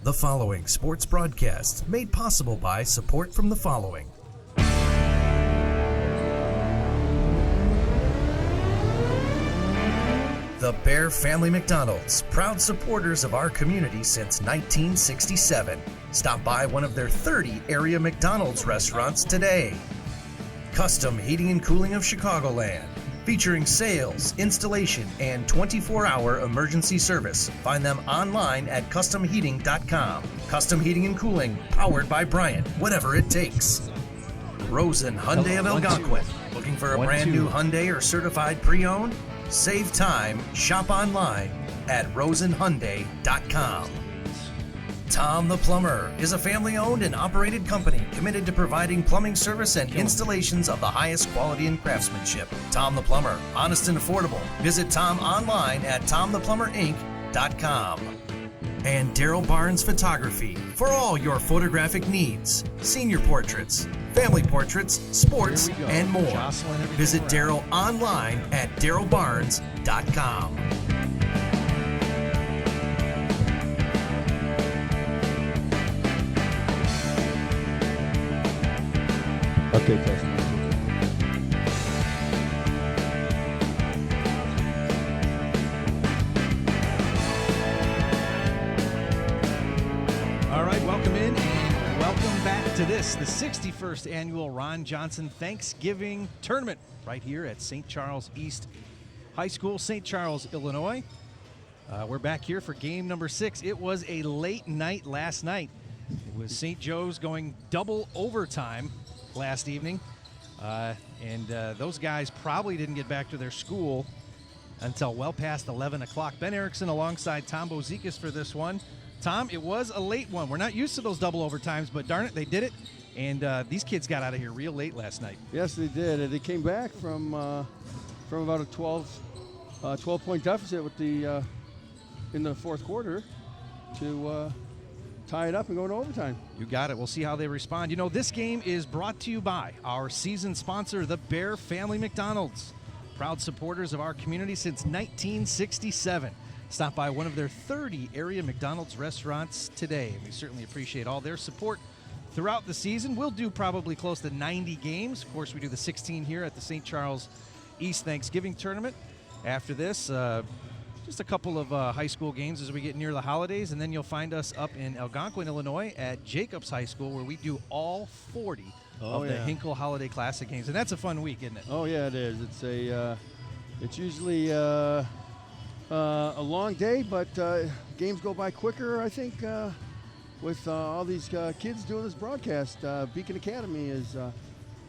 The following sports broadcast made possible by support from the following. The Bear Family McDonald's, proud supporters of our community since 1967. Stop by one of their 30 area McDonald's restaurants today. Custom Heating and Cooling of Chicagoland, featuring sales, installation, and 24-hour emergency service. Find them online at customheating.com. Custom Heating and Cooling, powered by Bryant, whatever it takes. Rosen Hyundai of Algonquin. Looking for a brand new Hyundai or certified pre-owned? Save time, shop online at rosenhyundai.com. Tom the Plumber is a family-owned and operated company committed to providing plumbing service and installations of the highest quality and craftsmanship. Tom the Plumber, honest and affordable. Visit Tom online at tomtheplumberinc.com. And Daryl Barnes Photography for all your photographic needs. Senior portraits, family portraits, sports, and more. Visit Daryl online at darylbarnes.com. Okay, test. All right, welcome in and welcome back to this, the 61st annual Ron Johnson Thanksgiving Tournament right here at St. Charles East High School, St. Charles, Illinois. We're back here for game number 6. It was a late night last night. It was St. Joe's going double overtime last evening, and those guys probably didn't get back to their school until well past 11 o'clock. Ben Erickson alongside Tom Bozikas for this one. Tom, it was a late one. We're not used to those double overtimes, but darn it, they did it, and these kids got out of here real late last night. Yes, they did. They came back from about a 12-point deficit with the in the fourth quarter to tie it up and go into overtime. You got it. We'll see how they respond. You know, this game is brought to you by our season sponsor, the Bear Family McDonald's. Proud supporters of our community since 1967. Stop by one of their 30 area McDonald's restaurants today. We certainly appreciate all their support throughout the season. We'll do probably close to 90 games. Of course, we do the 16 here at the St. Charles East Thanksgiving Tournament. After this, just a couple of high school games as we get near the holidays, and then you'll find us up in Algonquin, Illinois at Jacobs High School, where we do all 40 of the Hinkle Holiday Classic games, and that's a fun week, isn't it? Oh yeah, it is. It's usually a long day, but games go by quicker, I think, with all these kids doing this broadcast. Beacon Academy is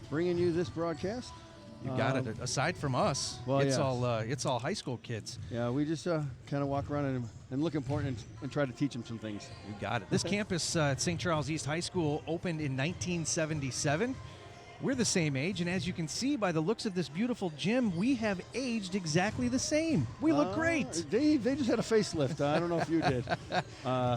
bringing you this broadcast. You got it. Aside from us, well, it's all high school kids. Yeah, we just kind of walk around and look important and try to teach them some things. You got it. This campus at St. Charles East High School opened in 1977. We're the same age, and as you can see by the looks of this beautiful gym, we have aged exactly the same. We look great. They just had a facelift. I don't know if you did.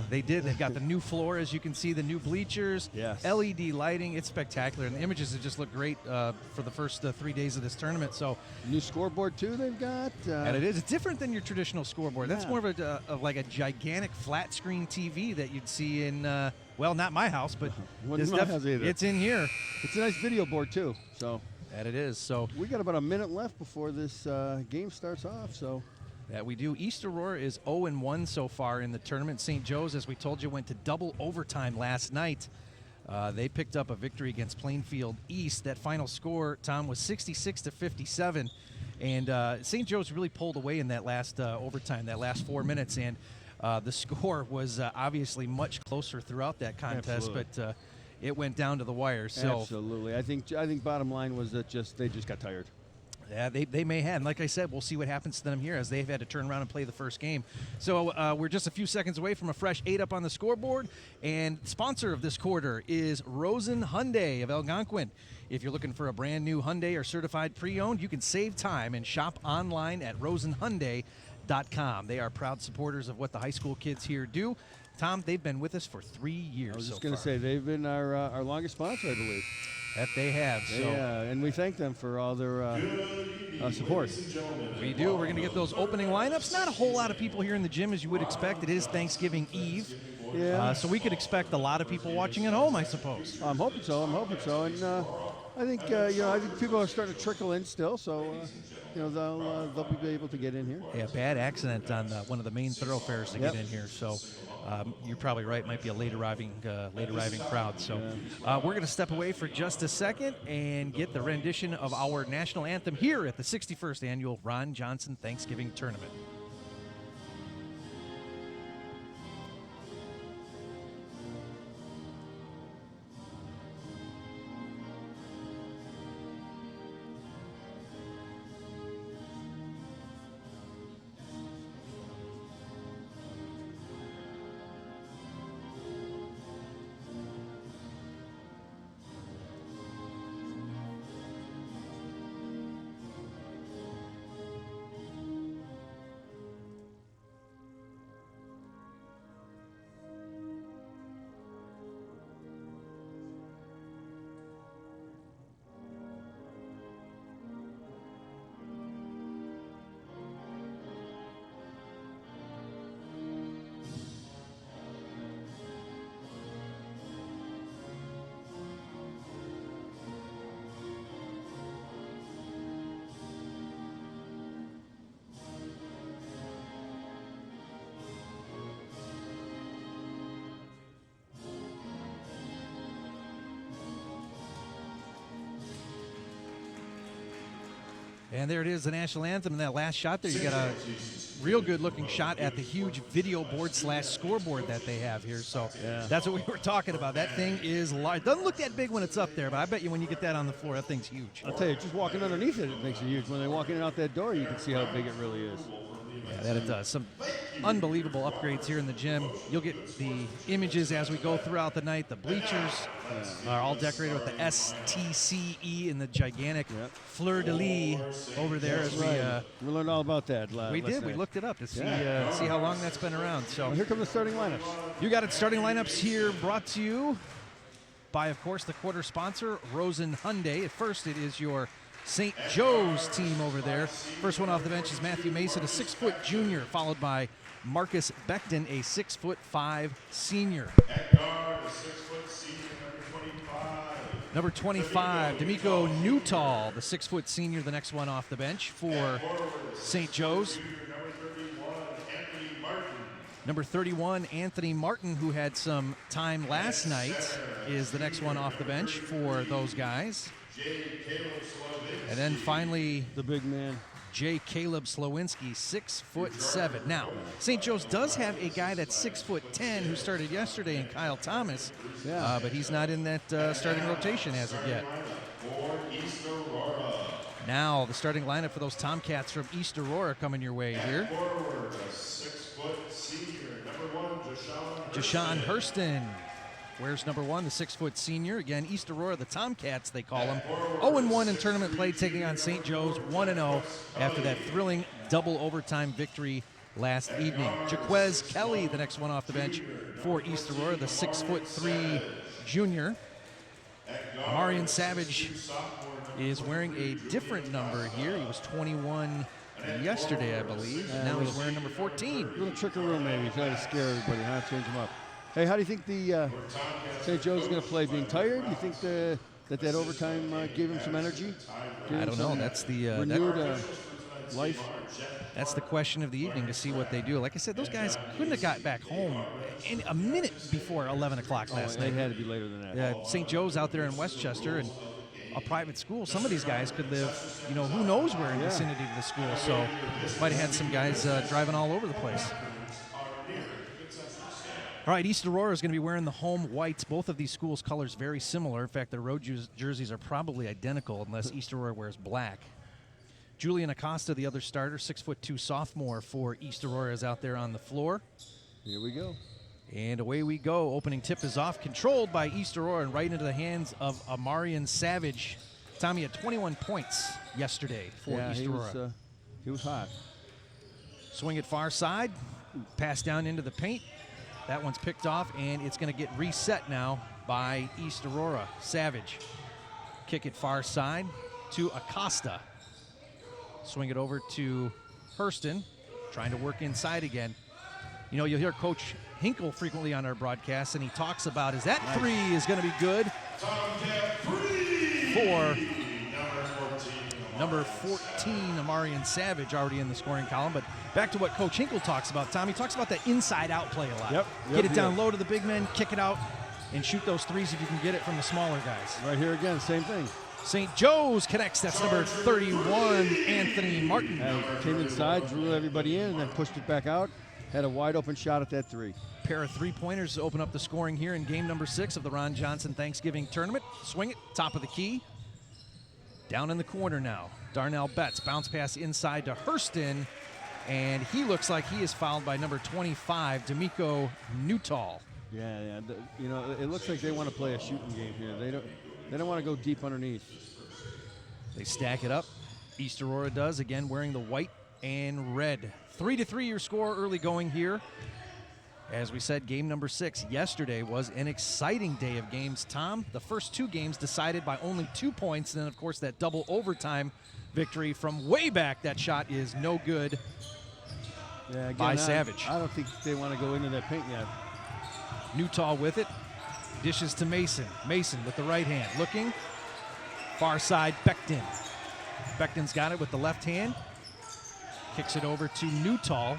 They did. They've got the new floor, as you can see, the new bleachers, yes. LED lighting. It's spectacular, and the images have just looked great for the first 3 days of this tournament. So, new scoreboard too they've got. And it is. It's different than your traditional scoreboard. Yeah. That's more of like a gigantic flat screen TV that you'd see in. Well, not my house, but it's in here. It's a nice video board too. So that it is. So we got about a minute left before this game starts off. So that we do. East Aurora is 0-1 so far in the tournament. St. Joe's, as we told you, went to double overtime last night. They picked up a victory against Plainfield East. That final score, Tom, was 66-57, and St. Joe's really pulled away in that last overtime, that last 4 minutes, and. The score was obviously much closer throughout that contest, Absolutely. but it went down to the wire. So absolutely, I think bottom line was that they just got tired. Yeah, they may have. And like I said, we'll see what happens to them here as they've had to turn around and play the first game. So we're just a few seconds away from a fresh 8 up on the scoreboard. And sponsor of this quarter is Rosen Hyundai of Algonquin. If you're looking for a brand new Hyundai or certified pre-owned, you can save time and shop online at rosenhyundai.com. They are proud supporters of what the high school kids here do. Tom, they've been with us for 3 years. I was just going to say, they've been our longest sponsor, I believe. That they have. Yeah, and we thank them for all their support. We do. We're going to get those opening lineups. Not a whole lot of people here in the gym, as you would expect. It is Thanksgiving Eve. Yeah. So we could expect a lot of people watching at home, I suppose. I'm hoping so. And I think I think people are starting to trickle in still. So they'll be able to get in here. Yeah, bad accident on one of the main thoroughfares to get in here. So you're probably right. Might be a late arriving crowd. So we're going to step away for just a second and get the rendition of our national anthem here at the 61st annual Ron Johnson Thanksgiving Tournament. And there it is, the national anthem. And that last shot there, you got a real good-looking shot at the huge video board / scoreboard that they have here. So that's what we were talking about. That thing is large. Doesn't look that big when it's up there, but I bet you when you get that on the floor, that thing's huge. I'll tell you, just walking underneath it, it makes it huge. When they walk in and out that door, you can see how big it really is. Yeah, that it does. Some unbelievable upgrades here in the gym. You'll get the images as we go throughout the night. The bleachers are all decorated with the STCE and the gigantic fleur-de-lis over there. As we learned all about that. We did. We looked it up to see how long that's been around. So here come the starting lineups. You got it. Starting lineups here, brought to you by, of course, the quarter sponsor, Rosen Hyundai. At first, it is your St. Joe's team over there. First one off the bench is Matthew Mason, a 6-foot junior, followed by Marcus Beckton, a 6'5" senior. Number 25, D'Amico Newtall, the 6-foot senior, the next one off the bench for St. Joe's. Number 31, Anthony Martin, who had some time last night, is the next one off the bench for those guys. And then finally, the big man, J. Caleb Slowinski, 6'7". Now, St. Joe's does have a guy that's 6'10" who started yesterday in Kyle Thomas, but he's not in that starting rotation as of yet. Now, the starting lineup for those Tomcats from East Aurora coming your way here. Jashawn Hurston wears number 1, the 6-foot senior. Again, East Aurora, the Tomcats, they call them. 0-1 in tournament play, taking on St. Joe's, 1-0 after that thrilling double overtime victory last evening. Jaquez Kelly, the next one off the bench for East Aurora, the 6'3" junior. Marion Savage is wearing a different number here. He was 21 yesterday, I believe. Now he's wearing number 14. A little trickery maybe, trying to scare everybody, change him up. Hey, how do you think the St. Joe's is going to play? Being tired? Do you think that overtime gave him some energy? I don't know. That's the renewed life. That's the question of the evening, to see what they do. Like I said, those guys couldn't have got back home in a minute before 11 o'clock last night. It had to be later than that. St. Joe's out there in Westchester, and a private school. Some of these guys could live, who knows where in the vicinity of the school. So might have had some guys driving all over the place. All right, East Aurora is going to be wearing the home whites. Both of these schools' colors very similar. In fact, their road jerseys are probably identical unless East Aurora wears black. Julian Acosta, the other starter, 6'2" sophomore for East Aurora, is out there on the floor. Here we go. And away we go. Opening tip is off, controlled by East Aurora and right into the hands of Amarian Savage. Tommy had 21 points yesterday for East Aurora. He was hot. Swing it far side, pass down into the paint. That one's picked off, and it's going to get reset now by East Aurora. Savage. Kick it far side to Acosta. Swing it over to Hurston, trying to work inside again. You'll hear Coach Hinkle frequently on our broadcast, and he talks about is that three is going to be good for number 14, Amarian Savage, already in the scoring column. But back to what Coach Hinkle talks about, Tom. He talks about that inside-out play a lot. Get it down low to the big men, kick it out, and shoot those threes if you can get it from the smaller guys. Right here again, same thing. St. Joe's connects. That's number 31, Anthony Martin. Came inside, drew everybody in, and then pushed it back out. Had a wide-open shot at that three. Pair of three-pointers to open up the scoring here in game number 6 of the Ron Johnson Thanksgiving Tournament. Swing it, top of the key. Down in the corner now. Darnell Betts, bounce pass inside to Hurston, and he looks like he is fouled by number 25, D'Amico Newtall. Yeah. It looks like they want to play a shooting game here. They don't want to go deep underneath. They stack it up. East Aurora does, again wearing the white and red. 3-3 your score early going here. As we said, game number 6 yesterday was an exciting day of games, Tom. The first 2 games decided by only 2 points, and then, of course, that double overtime victory from way back. That shot is no good by Savage. I don't think they want to go into that paint yet. Newtall with it. Dishes to Mason. Mason with the right hand. Looking. Far side, Becton. Becton's got it with the left hand. Kicks it over to Newtall.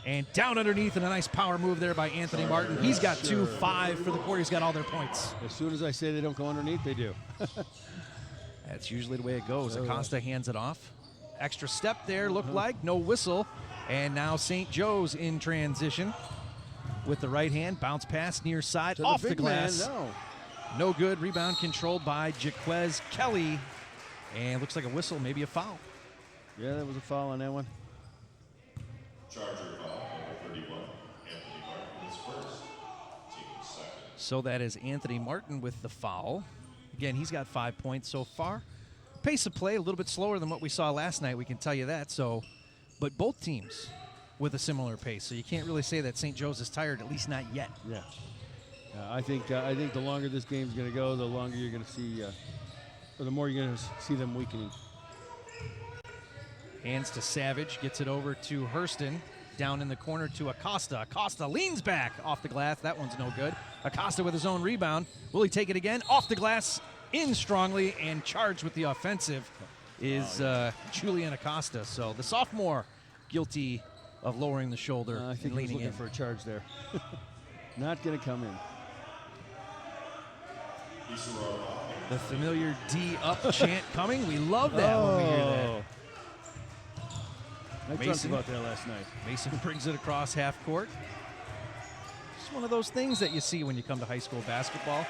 And down underneath, and a nice power move there by Anthony Martin. He's got 2-5 for the quarter. He's got all their points. As soon as I say they don't go underneath, they do. That's usually the way it goes. Acosta hands it off. Extra step there, looked like. No whistle. And now St. Joe's in transition with the right hand. Bounce pass near side, off the glass. No good. Rebound controlled by Jaquez Kelly. And looks like a whistle, maybe a foul. Yeah, there was a foul on that one. Charger foul, number 31, Anthony Martin is first, team second. So that is Anthony Martin with the foul. Again, he's got 5 points so far. Pace of play a little bit slower than what we saw last night, we can tell you that. But both teams with a similar pace, so you can't really say that St. Joe's is tired, at least not yet. Yeah. I think the longer this game's going to go, the longer you're going to see, or the more you're going to see them weakening. Hands to Savage, gets it over to Hurston. Down in the corner to Acosta. Acosta leans back off the glass. That one's no good. Acosta with his own rebound. Will he take it again? Off the glass, in strongly, and charged with the offensive is Julian Acosta. So the sophomore guilty of lowering the shoulder I think and leaning looking in. for a charge there. Not going to come in. The familiar D up chant coming. We love that when we hear that. I talked about that last night. Mason brings it across half court. It's one of those things that you see when you come to high school basketball.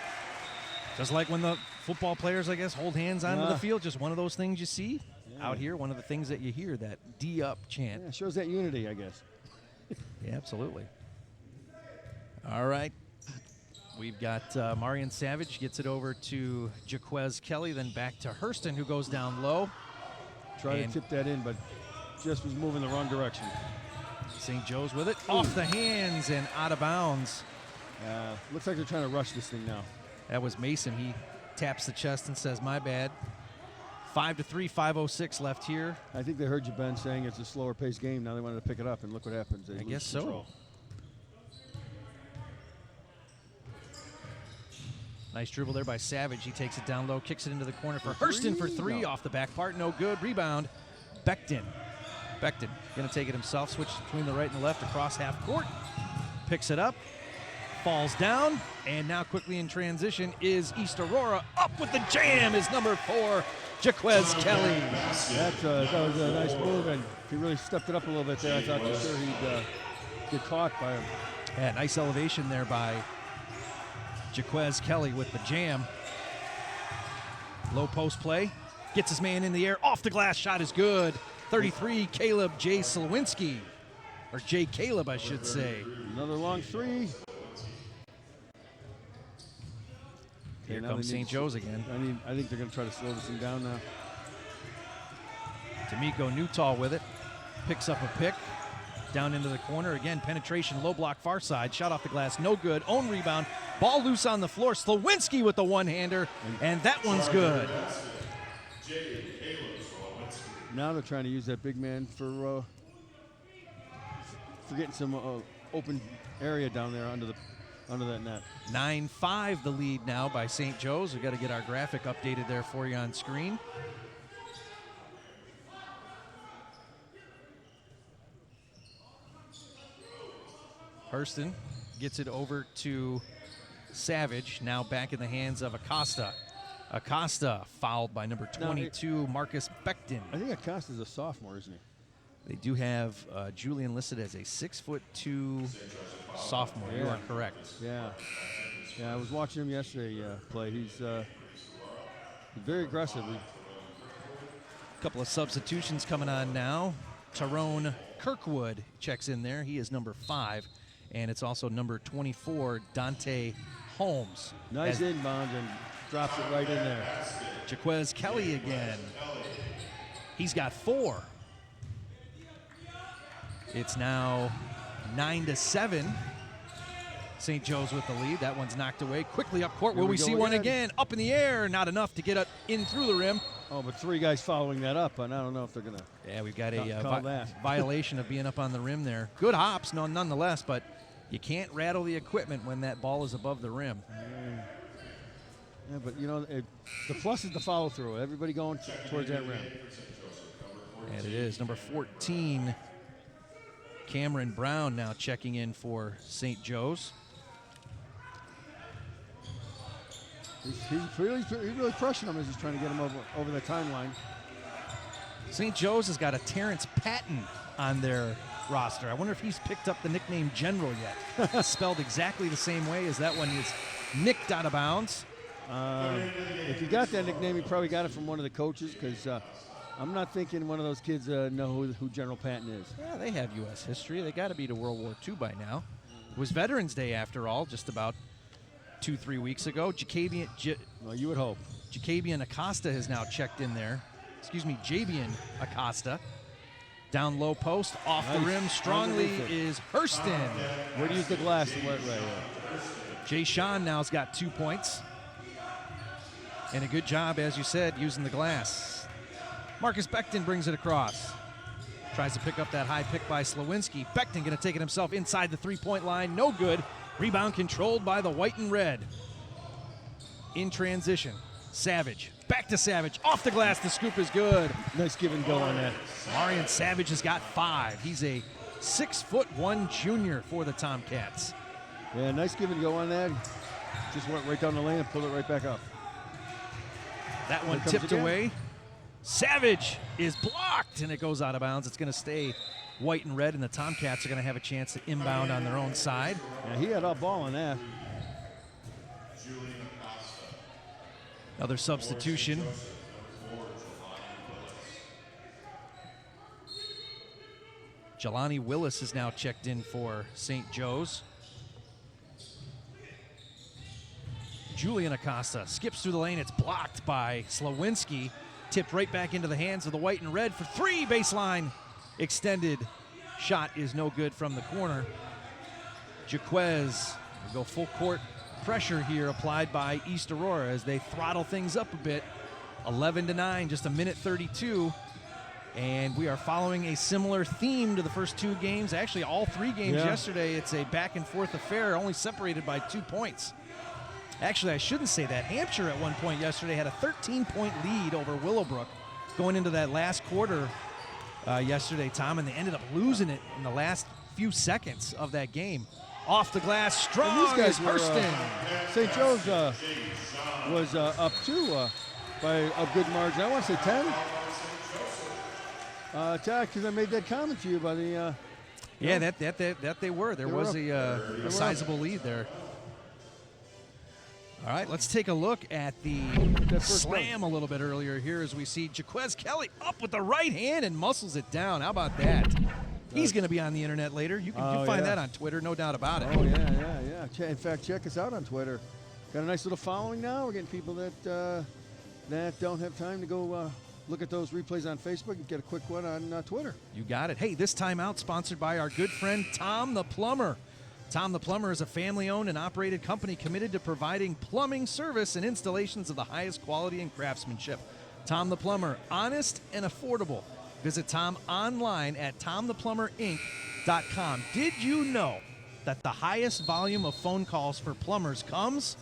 Just like when the football players, I guess, hold hands onto the field. Just one of those things you see out here. One of the things that you hear, that D up chant. Yeah, shows that unity, I guess. Yeah, absolutely. All right. We've got Marion Savage gets it over to Jaquez Kelly, then back to Hurston, who goes down low. Try to tip that in, but just was moving the wrong direction. St. Joe's with it. Off the hands and out of bounds. Looks like they're trying to rush this thing now. That was Mason. He taps the chest and says, my bad. 5-3, 5:06 left here. I think they heard you, Ben, saying it's a slower paced game. Now they wanted to pick it up, and look what happens. They I lose guess control. Nice dribble there by Savage. He takes it down low, kicks it into the corner for Hurston for three. Off the back part, no good. Rebound, Becton. Becton going to take it himself, switch between the right and the left across half court. Picks it up, falls down, and now quickly in transition is East Aurora. Up with the jam is number 4, Jaquez Kelly. That was a nice move, and he really stepped it up a little bit there. I thought for sure he'd get caught by him. Yeah, nice elevation there by Jaquez Kelly with the jam. Low post play, gets his man in the air, off the glass, shot is good. 33, Caleb J. Slawinski, or J. Caleb, I should say. Another long three. Here comes St. Joe's again. I think they're going to try to slow this thing down now. D'Amico Newtall with it. Picks up a pick. Down into the corner. Again, penetration, low block, far side. Shot off the glass, no good. Own rebound. Ball loose on the floor. Slawinski with the one-hander, and that one's good. Now they're trying to use that big man for getting some open area down there under that net. 9-5 the lead now by St. Joe's. We've got to get our graphic updated there for you on screen. Hurston gets it over to Savage, now back in the hands of Acosta. Acosta fouled by number 22, Marcus Becton. I think Acosta's a sophomore, isn't he? They do have Julian listed as a 6'2" sophomore. Yeah. You are correct. Yeah. Yeah, I was watching him yesterday play. He's very aggressive. A couple of substitutions coming on now. Tyrone Kirkwood checks in there. He is number 5. And it's also number 24, Dante Holmes. Nice inbound and drops it right in there. Jaquez Kelly again. He's got 4. It's now 9-7. St. Joe's with the lead. That one's knocked away. Quickly up court. Will we see one again? Up in the air. Not enough to get in through the rim. Oh, but 3 guys following that up, and I don't know if they're going to. Yeah, we've got a call that. violation of being up on the rim there. Good hops, nonetheless, but you can't rattle the equipment when that ball is above the rim. Yeah, but, the plus is the follow-through. Everybody going towards that rim. And it is. Number 14, Cameron Brown now checking in for St. Joe's. He's really crushing him as he's trying to get him over the timeline. St. Joe's has got a Terrence Patton on their roster. I wonder if he's picked up the nickname General yet. Spelled exactly the same way as that one is nicked out of bounds. If you got that nickname, you probably got it from one of the coaches, because I'm not thinking one of those kids know who General Patton is. Yeah, they have U.S. history. They got to be to World War II by now. It was Veterans Day, after all, just about 2-3 weeks ago. Well, you would hope. Jacabian Acosta has now checked in there. Jabian Acosta. Down low post, off the rim strongly is Hurston. Where to use the glass? Right. Jay Sean now's got 2 points. And a good job, as you said, using the glass. Marcus Becton brings it across. Tries to pick up that high pick by Slawinski. Becton going to take it himself inside the three-point line. No good. Rebound controlled by the white and red. In transition, Savage. Back to Savage. Off the glass. The scoop is good. Nice give and go on that. Marion Savage has got 5. He's a 6'1" junior for the Tomcats. Yeah, nice give and go on that. Just went right down the lane and pulled it right back up. That one tipped away. Savage is blocked, and it goes out of bounds. It's going to stay white and red, and the Tomcats are going to have a chance to inbound on their own side. Yeah, he had all ball on that. Another substitution. Jelani Willis is now checked in for St. Joe's. Julian Acosta skips through the lane. It's blocked by Slawinski. Tipped right back into the hands of the white and red for 3. Baseline extended. Shot is no good from the corner. Jaquez will go full court pressure here applied by East Aurora as they throttle things up a bit. 11-9, just a minute 32. And we are following a similar theme to the first 2 games. Actually, all 3 games yesterday, it's a back-and-forth affair, only separated by 2 points. Actually, I shouldn't say that. Hampshire at one point yesterday had a 13-point lead over Willowbrook going into that last quarter yesterday, Tom, and they ended up losing it in the last few seconds of that game. Off the glass, strong. These guys were, Hurston. St. Joe's was up 2 by a good margin. I want to say 10. Because I made that comment to you about the. Yeah, that they were. There was a sizable lead there. All right, let's take a look at the slam a little bit earlier here as we see Jaquez Kelly up with the right hand and muscles it down. How about that? He's going to be on the internet later. You can find that on Twitter, no doubt about it. Oh, yeah. In fact, check us out on Twitter. Got a nice little following now. We're getting people that don't have time to go look at those replays on Facebook and get a quick one on Twitter. You got it. Hey, this time out sponsored by our good friend Tom the Plumber. Tom the Plumber is a family-owned and operated company committed to providing plumbing service and installations of the highest quality and craftsmanship. Tom the Plumber, honest and affordable. Visit Tom online at tomtheplumberinc.com. Did you know that the highest volume of phone calls for plumbers comes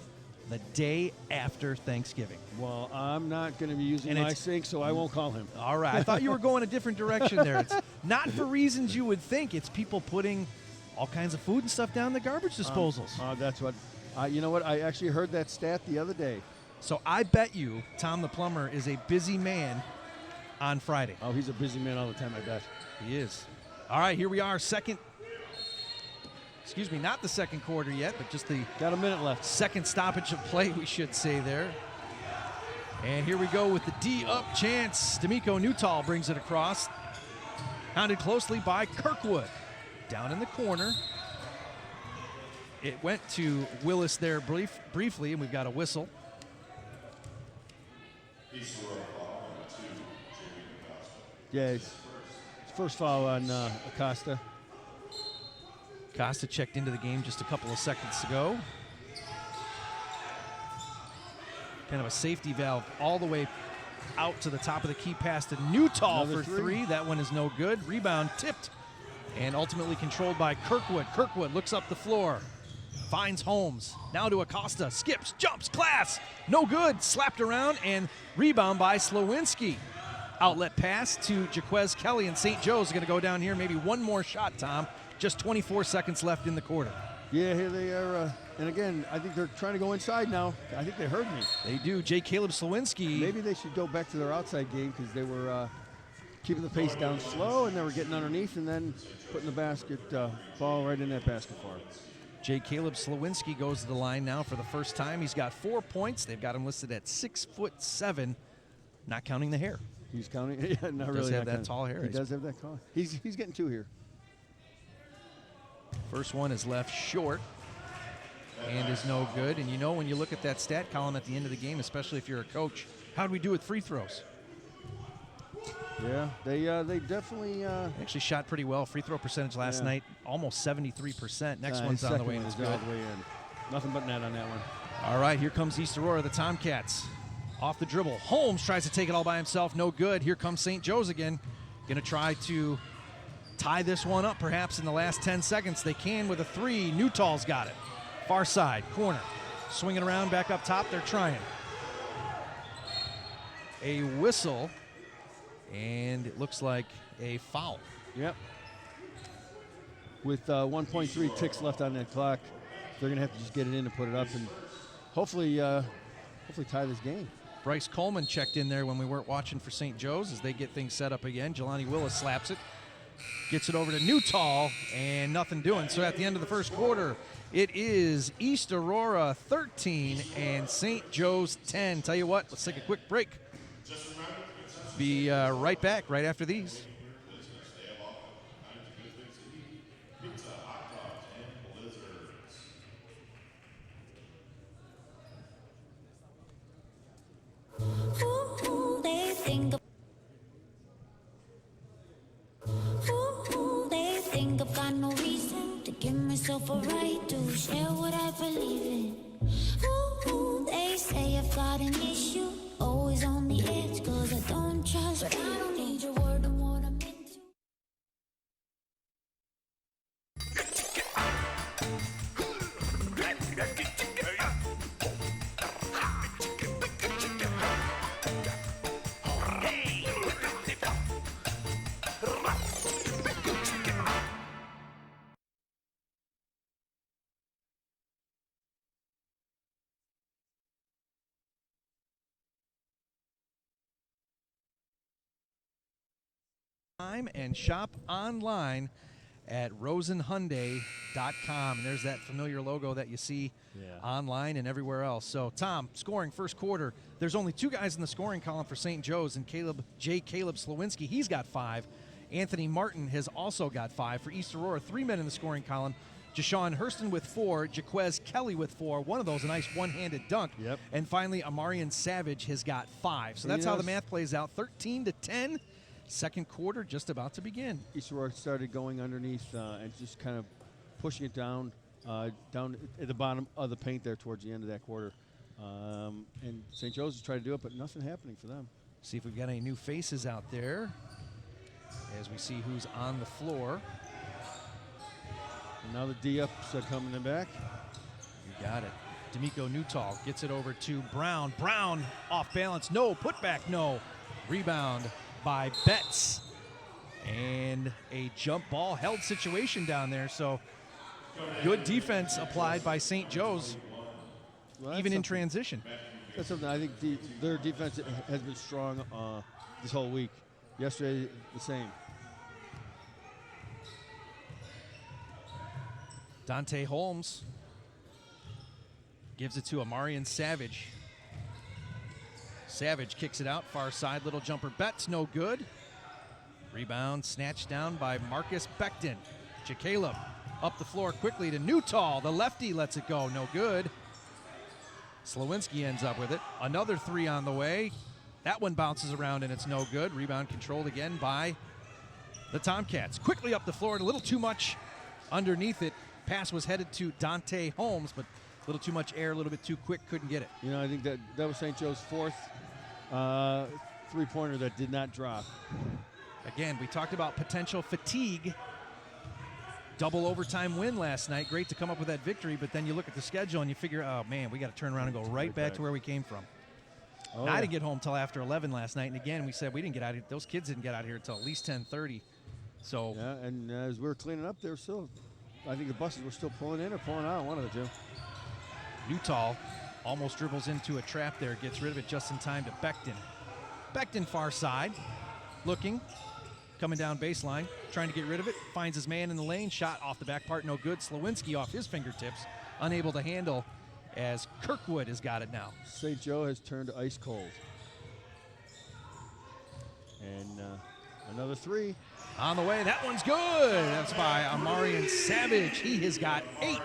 the day after Thanksgiving. Well, I'm not going to be using And my it's- sink, so I won't call him. All right. I thought you were going a different direction there. It's not for reasons you would think. It's people putting all kinds of food and stuff down the garbage disposals. That's what. You know what? I actually heard that stat the other day. So I bet you Tom the plumber is a busy man on Friday. Oh, he's a busy man all the time, I bet. He is. All right, here we are. Not the second quarter yet, but just the Got a minute left. second stoppage of play, we should say there. And here we go with the D-up chance. D'Amico Newtall brings it across. Hounded closely by Kirkwood. Down in the corner. It went to Willis there briefly, and we've got a whistle. East Aurora foul, number 2, Jamie Acosta. Yeah, it's first foul on Acosta. Costa checked into the game just a couple of seconds ago. Kind of a safety valve all the way out to the top of the key pass to Newtall Another for three. 3. That one is no good. Rebound tipped and ultimately controlled by Kirkwood. Kirkwood looks up the floor, finds Holmes. Now to Acosta, skips, jumps, class. No good, slapped around and rebound by Slowinski. Outlet pass to Jaquez Kelly, and St. Joe's going to go down here. Maybe one more shot, Tom. Just 24 seconds left in the quarter. Yeah, here they are. And again, I think they're trying to go inside now. I think they heard me. They do. J. Caleb Slowinski. Maybe they should go back to their outside game because they were keeping the pace down slow and they were getting underneath and then putting the basket ball right in that basket for him. J. Caleb Slowinski goes to the line now for the first time. He's got 4 points. They've got him listed at 6'7", not counting the hair. He's counting. Yeah, not Does really. have not that tall hair. He does have that tall. He's getting 2 here. First one is left short and is no good. And you know when you look at that stat column at the end of the game, especially if you're a coach, how do we do with free throws? Yeah, they definitely. Actually shot pretty well. Free throw percentage last Yeah. night, almost 73%. Next his one's on the second way, and one it's is good. all the way in. Nothing but net on that one. All right, here comes East Aurora, the Tomcats. Off the dribble. Holmes tries to take it all by himself. No good. Here comes St. Joe's again. Going to try to tie this one up perhaps in the last 10 seconds. They can with a 3. Newtall's got it. Far side, corner. Swinging around back up top. They're trying. A whistle, and it looks like a foul. Yep. With 1.3 ticks left on that clock, they're going to have to just get it in and put it up and hopefully tie this game. Bryce Coleman checked in there when we weren't watching for St. Joe's as they get things set up again. Jelani Willis slaps it, gets it over to Newtall, and nothing doing. So at the end of the first quarter, it is East Aurora 13 and St. Joe's 10. Tell you what, let's take a quick break. Be right back right after these. Ooh, they think I've got no reason to give myself a right to share what I believe in. Ooh, they say I've got an issue, always on the edge, 'cause I don't trust. But I don't need your word on what I'm into. Time and shop online at rosenhyundai.com. And there's that familiar logo that you see online and everywhere else. So, Tom, scoring first quarter. There's only 2 guys in the scoring column for St. Joe's, and J. Caleb Slowinski, he's got 5. Anthony Martin has also got 5. For East Aurora, 3 men in the scoring column. Jashawn Hurston with 4, Jaquez Kelly with 4. One of those, a nice one-handed dunk. Yep. And finally, Amarian Savage has got 5. So that's how the math plays out. 13-10. Second quarter just about to begin. East Aurora started going underneath and just kind of pushing it down at the bottom of the paint there towards the end of that quarter. And St. Joe's has tried to do it, but nothing happening for them. See if we've got any new faces out there as we see who's on the floor. And now the D-ups are coming in back. You got it. D'Amico Newtall gets it over to Brown. Brown off balance. No. Putback. No. Rebound by Betts. And a jump ball held situation down there. So good defense applied by St. Joe's, Well, even in transition. That's something I think their defense has been strong this whole week. Yesterday, the same. Dante Holmes gives it to Amarian Savage. Savage kicks it out, far side, little jumper. Betts, no good. Rebound snatched down by Marcus Becton. Caleb up the floor quickly to Newtall. The lefty lets it go, no good. Slowinski ends up with it. Another three on the way. That one bounces around and it's no good. Rebound controlled again by the Tomcats. Quickly up the floor and a little too much underneath it. Pass was headed to Dante Holmes, but a little too much air, a little bit too quick, couldn't get it. You know, I think that was St. Joe's fourth three-pointer that did not drop. Again, we talked about potential fatigue. Double overtime win last night. Great to come up with that victory, but then you look at the schedule and you figure, oh, man, we got to turn around and go right back to where we came from. Oh, I didn't get home till after 11 last night, and again, we said we didn't get out of here. Those kids didn't get out of here until at least 10:30. So yeah, and as we were cleaning up there, still, I think the buses were still pulling in or pulling out, one of the two. Newtall almost dribbles into a trap there, gets rid of it just in time to Becton. Becton far side, looking, coming down baseline, trying to get rid of it, finds his man in the lane, shot off the back part, no good. Slowinski off his fingertips, unable to handle as Kirkwood has got it now. St. Joe has turned ice cold. And another three. On the way, that one's good. That's by Amarian Savage. He has got 8.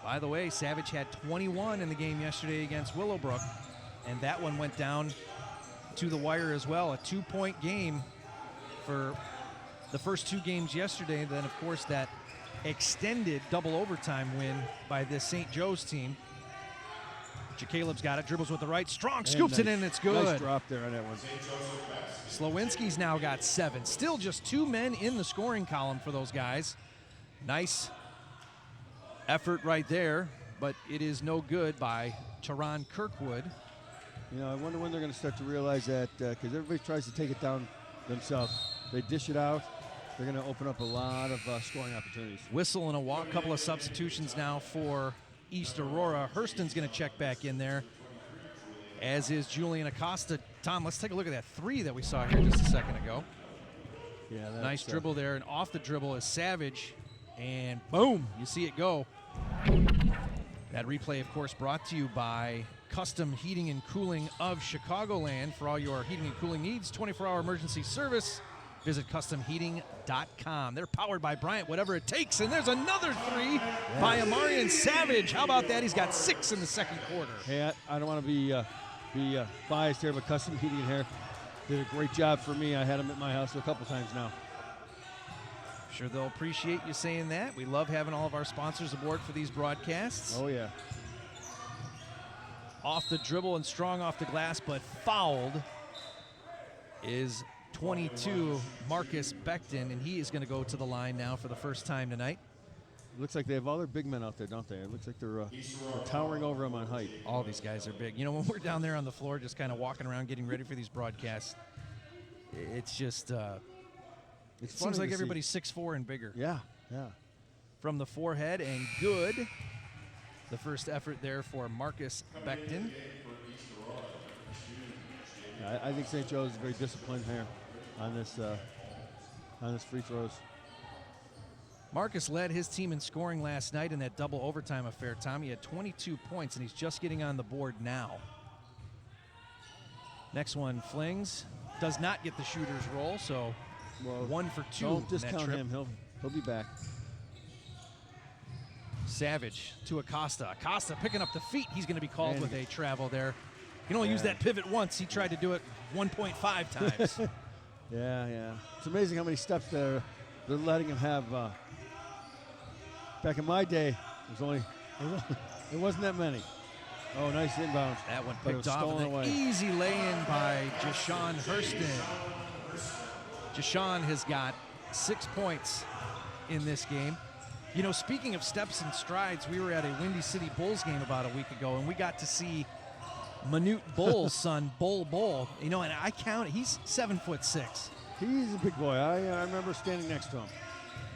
By the way, Savage had 21 in the game yesterday against Willowbrook, and that one went down to the wire as well. A 2-point game for the first 2 games yesterday. Then, of course, that extended double overtime win by this St. Joe's team. Caleb's got it, dribbles with the right, strong, scoops it in, it's good. Nice drop there on that one. Slowinski's now got 7. Still just 2 men in the scoring column for those guys. Nice effort right there, but it is no good by Teron Kirkwood. You know, I wonder when they're going to start to realize that, because everybody tries to take it down themselves. They dish it out, they're going to open up a lot of scoring opportunities. Whistle and a walk, couple of substitutions now for East Aurora. Hurston's going to check back in there, as is Julian Acosta. Tom, let's take a look at that 3 that we saw here just a second ago. Yeah, nice dribble there, and off the dribble is Savage, and boom, you see it go. That replay, of course, brought to you by Custom Heating and Cooling of Chicagoland. For all your heating and cooling needs, 24-hour emergency service. Visit customheating.com. They're powered by Bryant, whatever it takes. And there's another 3 by Amarian Savage. How about that? He's got 6 in the second quarter. Hey, I don't want to be biased here, but Custom Heating and Hair did a great job for me. I had them at my house a couple times now. Sure they'll appreciate you saying that. We love having all of our sponsors aboard for these broadcasts. Oh, yeah. Off the dribble and strong off the glass, but fouled is 22, Marcus Becton, and he is going to go to the line now for the first time tonight. Looks like they have all their big men out there, don't they? It looks like they're towering over them on height. All these guys are big. You know, when we're down there on the floor just kind of walking around getting ready for these broadcasts, it's just it seems like everybody's 6'4" and bigger. Yeah, yeah. From the forehead, and good. The first effort there for Marcus Becton. I think St. Joe's is very disciplined here on this free throws. Marcus led his team in scoring last night in that double overtime affair. Tom, he had 22 points, and he's just getting on the board now. Next one, Flings. Does not get the shooter's roll, so 1 for 2. Don't discount him. He'll be back. Savage to Acosta. Acosta picking up the feet. He's going to be called with a travel there. You can only use that pivot once. He tried to do it 1.5 times. Yeah. It's amazing how many steps they're letting him have. Back in my day, it wasn't that many. Oh, nice inbound. That one picked off, and an easy lay-in by Jashawn Hurston. Jashawn has got 6 points in this game. You know, speaking of steps and strides, we were at a Windy City Bulls game about a week ago, and we got to see Manute Bull's son, Bull. You know, and I counted, he's 7'6". He's a big boy. I remember standing next to him.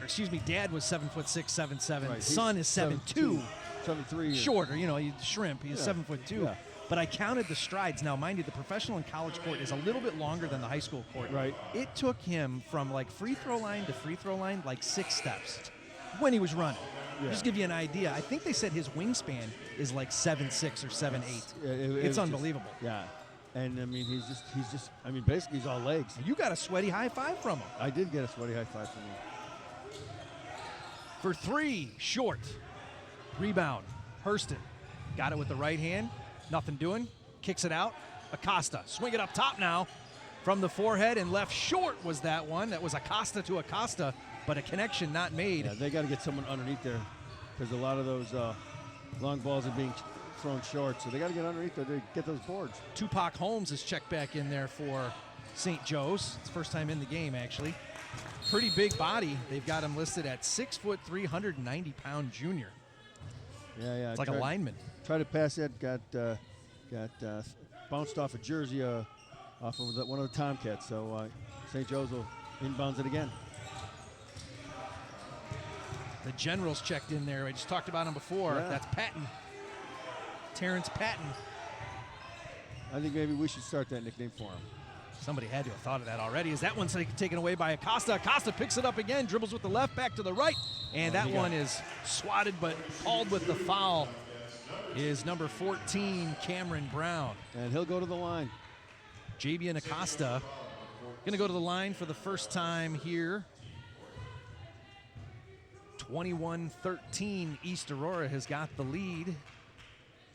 Or excuse me, Dad was 7'6", 7'7". Right, Son is 7'2". 7'3". Shorter, you know, he's shrimp. He's Yeah. 7'2". Yeah. But I counted the strides. Now, mind you, the professional and college court is a little bit longer than the high school court. Right. It took him from like free throw line to free throw line like 6 steps when he was running. Yeah. Just to give you an idea, I think they said his wingspan is like 7'6" or 7'8". Yeah, It's unbelievable. Yeah. And I mean, he's just. I mean, basically, he's all legs. You got a sweaty high five from him. I did get a sweaty high five from him. For 3, short. Rebound. Hurston got it with the right hand. Nothing doing. Kicks it out. Acosta. Swing it up top now from the forehead and left short was that one. That was Acosta to Acosta, but a connection not made. Yeah, they got to get someone underneath there because a lot of those long balls are being thrown short. So they got to get underneath there to get those boards. Tupac Holmes is checked back in there for St. Joe's. It's first time in the game, actually. Pretty big body. Th've got him listed at 6 foot, 390-pound junior. Yeah. It's like a lineman. Tried to pass that. Got bounced off a jersey off of one of the Tomcats. So St. Joe's will inbounds it again. The Generals checked in there. I just talked about him before. Yeah. That's Patton. Terrence Patton. I think maybe we should start that nickname for him. Somebody had to have thought of that already. Is that one taken away by Acosta? Acosta picks it up again, dribbles with the left, back to the right, and that one is swatted but called with the foul is number 14, Cameron Brown. And he'll go to the line. Javian Acosta going to go to the line for the first time here. 21-13, East Aurora has got the lead,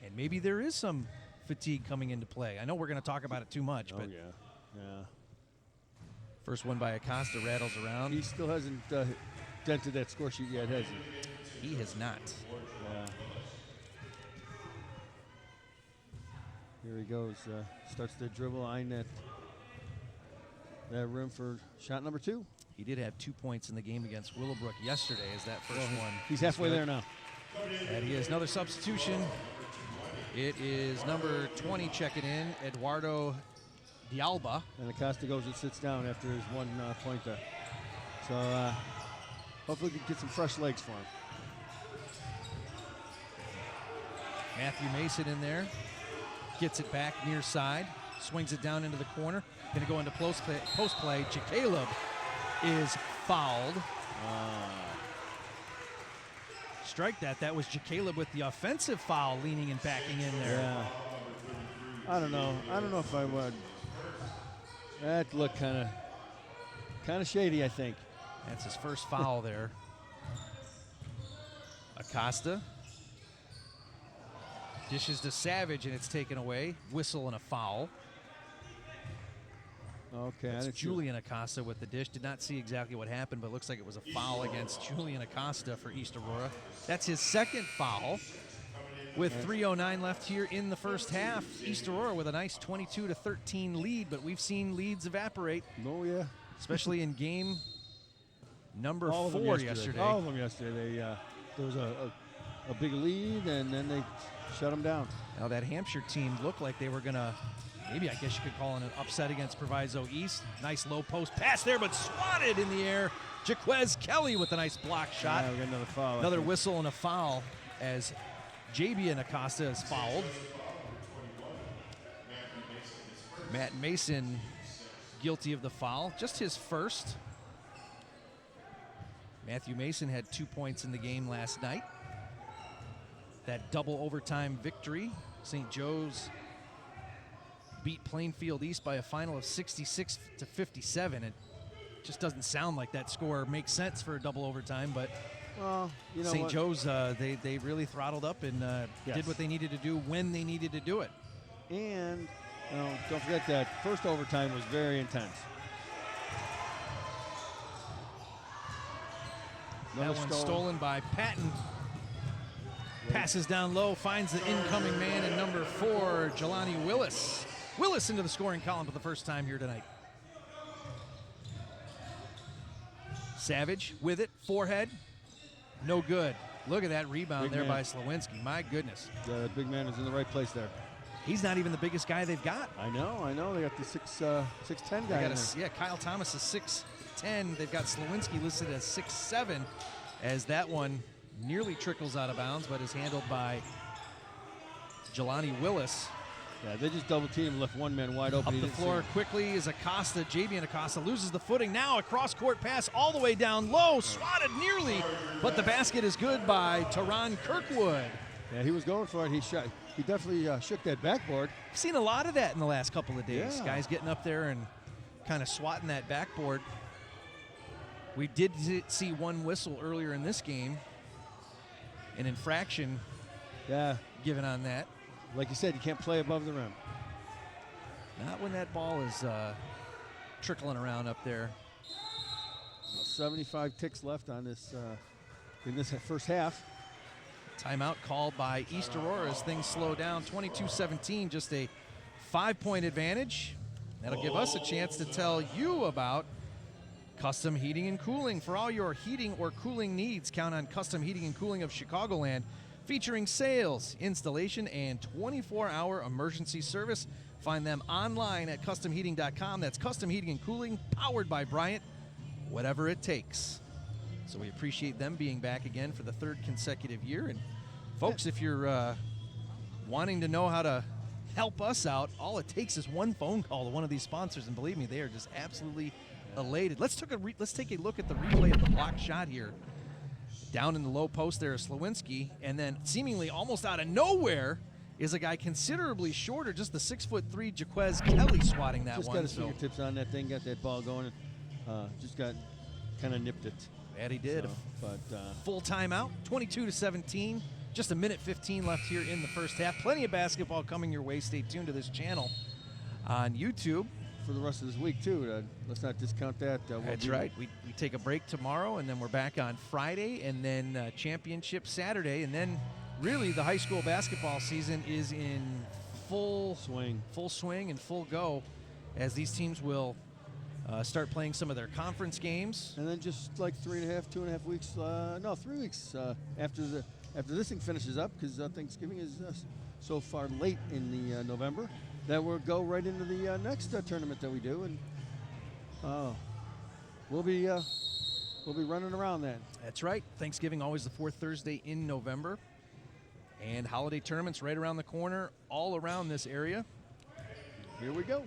and maybe there is some fatigue coming into play. I know we're going to talk about it too much, but Yeah. first one by Acosta rattles around. He still hasn't dented that score sheet yet, has he? He has not. Yeah. Here he goes. Starts to dribble, eyeing that rim for shot number 2. He did have 2 points in the game against Willowbrook yesterday as that first one. He's halfway there now. And he has another substitution. It is number 20 checking in, Eduardo Dialba. And Acosta goes and sits down after his 1 point there. So hopefully we can get some fresh legs for him. Matthew Mason in there. Gets it back near side. Swings it down into the corner. Going to go into post play. Caleb is fouled. Strike that. That was Caleb with the offensive foul, leaning and backing in there. Yeah. I don't know if I would. That looked kind of shady, I think. That's his first foul there. Acosta dishes to Savage, and it's taken away. Whistle and a foul. Okay. That's Julian Acosta with the dish. Did not see exactly what happened, but it looks like it was a foul against Julian Acosta for East Aurora. That's his second foul. With 3:09 left here in the first half, East Aurora with a nice 22-13 lead, but we've seen leads evaporate. Oh, yeah. Especially in game number 4 yesterday. All of them yesterday. There was a big lead, and then they shut them down. Now that Hampshire team looked like they were going to, maybe I guess you could call it an upset against Proviso East. Nice low post pass there, but swatted in the air. Jaquez Kelly with a nice block shot. Yeah, we got another foul. Another whistle and a foul as Javian Acosta is fouled. Matt Mason guilty of the foul, just his first. Matthew Mason had 2 points in the game last night. That double overtime victory. St. Joe's beat Plainfield East by a final of 66-57. It just doesn't sound like that score makes sense for a double overtime, but Well, you know St. what? Joe's, they really throttled up and did what they needed to do when they needed to do it. And don't forget that first overtime was very intense. That one stolen by Patton. Passes down low, finds the incoming man in number 4, Jelani Willis. Willis into the scoring column for the first time here tonight. Savage with it, forehead, no good. Look at that rebound there by Slawinski. My goodness. Yeah, that big man is in the right place there. He's not even the biggest guy they've got. I know. They got the 6'10" guy in there. Kyle Thomas is 6'10". They've got Slawinski listed as 6'7", as that one nearly trickles out of bounds, but is handled by Jelani Willis. Yeah, they just double team and left one man wide open. Up the floor quickly is Acosta. Javian Acosta loses the footing. Now a cross-court pass all the way down low. Swatted nearly, but the basket is good by Teron Kirkwood. Yeah, he was going for it. He definitely shook that backboard. I've seen a lot of that in the last couple of days. Yeah. Guys getting up there and kind of swatting that backboard. We did see one whistle earlier in this game. An infraction given on that. Like you said, you can't play above the rim. Not when that ball is trickling around up there. 75 ticks left on this in this first half. Timeout called by East Aurora as things slow down. 22-17, just a 5-point advantage. That'll give us a chance to tell you about Custom Heating and Cooling. For all your heating or cooling needs, count on Custom Heating and Cooling of Chicagoland, featuring sales, installation, and 24-hour emergency service. Find them online at customheating.com. That's Custom Heating and Cooling, powered by Bryant, whatever it takes. So we appreciate them being back again for the third consecutive year. And folks, if you're wanting to know how to help us out, all it takes is one phone call to one of these sponsors, and believe me, they are just absolutely elated. Let's take a look at the replay of the blocked shot here. Down in the low post there is Slawinski, and then seemingly almost out of nowhere is a guy considerably shorter, just the 6'3" Jaquez Kelly swatting that just one. Just got his fingertips on that thing, got that ball going, just got kind of nipped it. And he did. So, full timeout, 22-17. Just a minute 15 left here in the first half. Plenty of basketball coming your way. Stay tuned to this channel on YouTube. For the rest of this week, too. Let's not discount that. That's right. We take a break tomorrow, and then we're back on Friday, and then championship Saturday, and then really the high school basketball season is in full swing and full go, as these teams will start playing some of their conference games. And then just like 2.5 weeks, 3 weeks after this thing finishes up, because Thanksgiving is so far late in the November, that we'll go right into the next tournament that we do, and we'll be running around then. That's right. Thanksgiving always the fourth Thursday in November, and holiday tournaments right around the corner, all around this area. Here we go.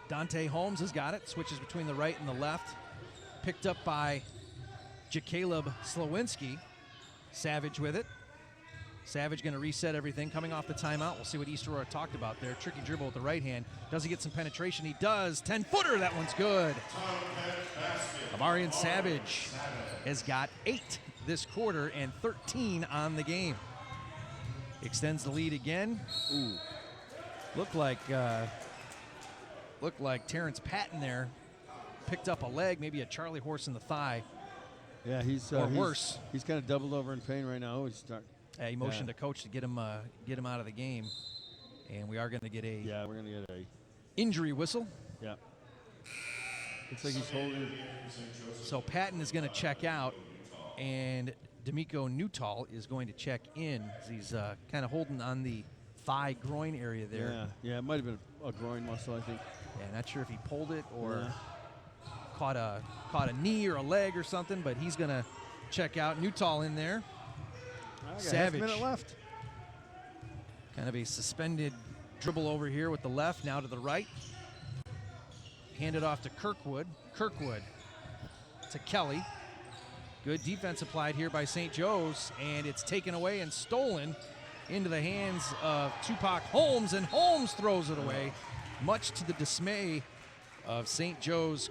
Dante Holmes has got it. Switches between the right and the left. Picked up by Jacaleb Slawinski. Savage with it. Savage going to reset everything. Coming off the timeout. We'll see what East Aurora talked about there. Tricky dribble with the right hand. Does he get some penetration? He does. 10-footer. That one's good. Amarian Savage has got 8 this quarter and 13 on the game. Extends the lead again. Ooh. Looked like Terrence Patton there picked up a leg, maybe a Charlie horse in the thigh. Yeah, he's worse. He's kind of doubled over in pain right now. He motioned to coach to get him out of the game, and we are going to get we're going to get a injury whistle. Yeah. Looks like he's holding. So Patton is going to check out, and D'Amico Newtall is going to check in. He's kind of holding on the thigh groin area there. Yeah, it might have been a groin muscle, I think. Yeah, not sure if he pulled it or caught a knee or a leg or something, but he's going to check out. Newtall in there. Savage. Half a minute left. Kind of a suspended dribble over here with the left, now to the right. Handed off to Kirkwood. Kirkwood to Kelly. Good defense applied here by St. Joe's, and it's taken away and stolen into the hands of Tupac Holmes, and Holmes throws it away, much to the dismay of St. Joe's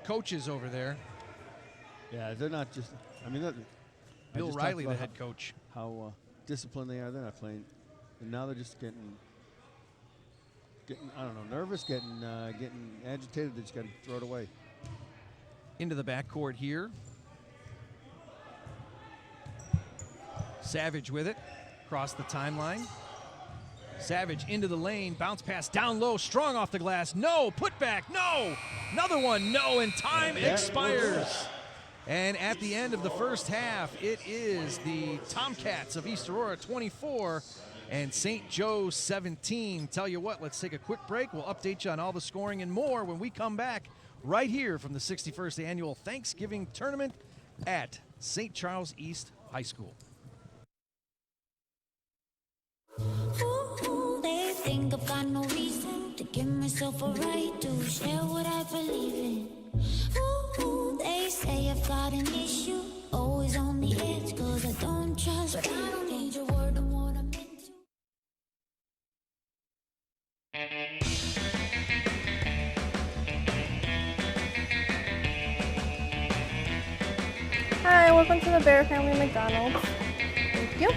coaches over there. Yeah, they're not just, Bill Riley, the head coach. How disciplined they are. They're not playing. And now they're just getting nervous, getting agitated. They just got to throw it away. Into the backcourt here. Savage with it. Across the timeline. Savage into the lane, bounce pass down low, strong off the glass, no, put back, no, another one, no, and time expires. And at the end of the first half, it is the Tomcats of East Aurora 24 and St. Joe 17. Tell you what, let's take a quick break. We'll update you on all the scoring and more when we come back right here from the 61st Annual Thanksgiving Tournament at St. Charles East High School. Ooh, they think I've got no reason to give myself a right to share what I believe in. Ooh, they say I've got an issue, always on the edge, cause I don't trust. But I don't need your word on what I'm into. Hi, welcome to the Bear Family McDonald's. Thank you.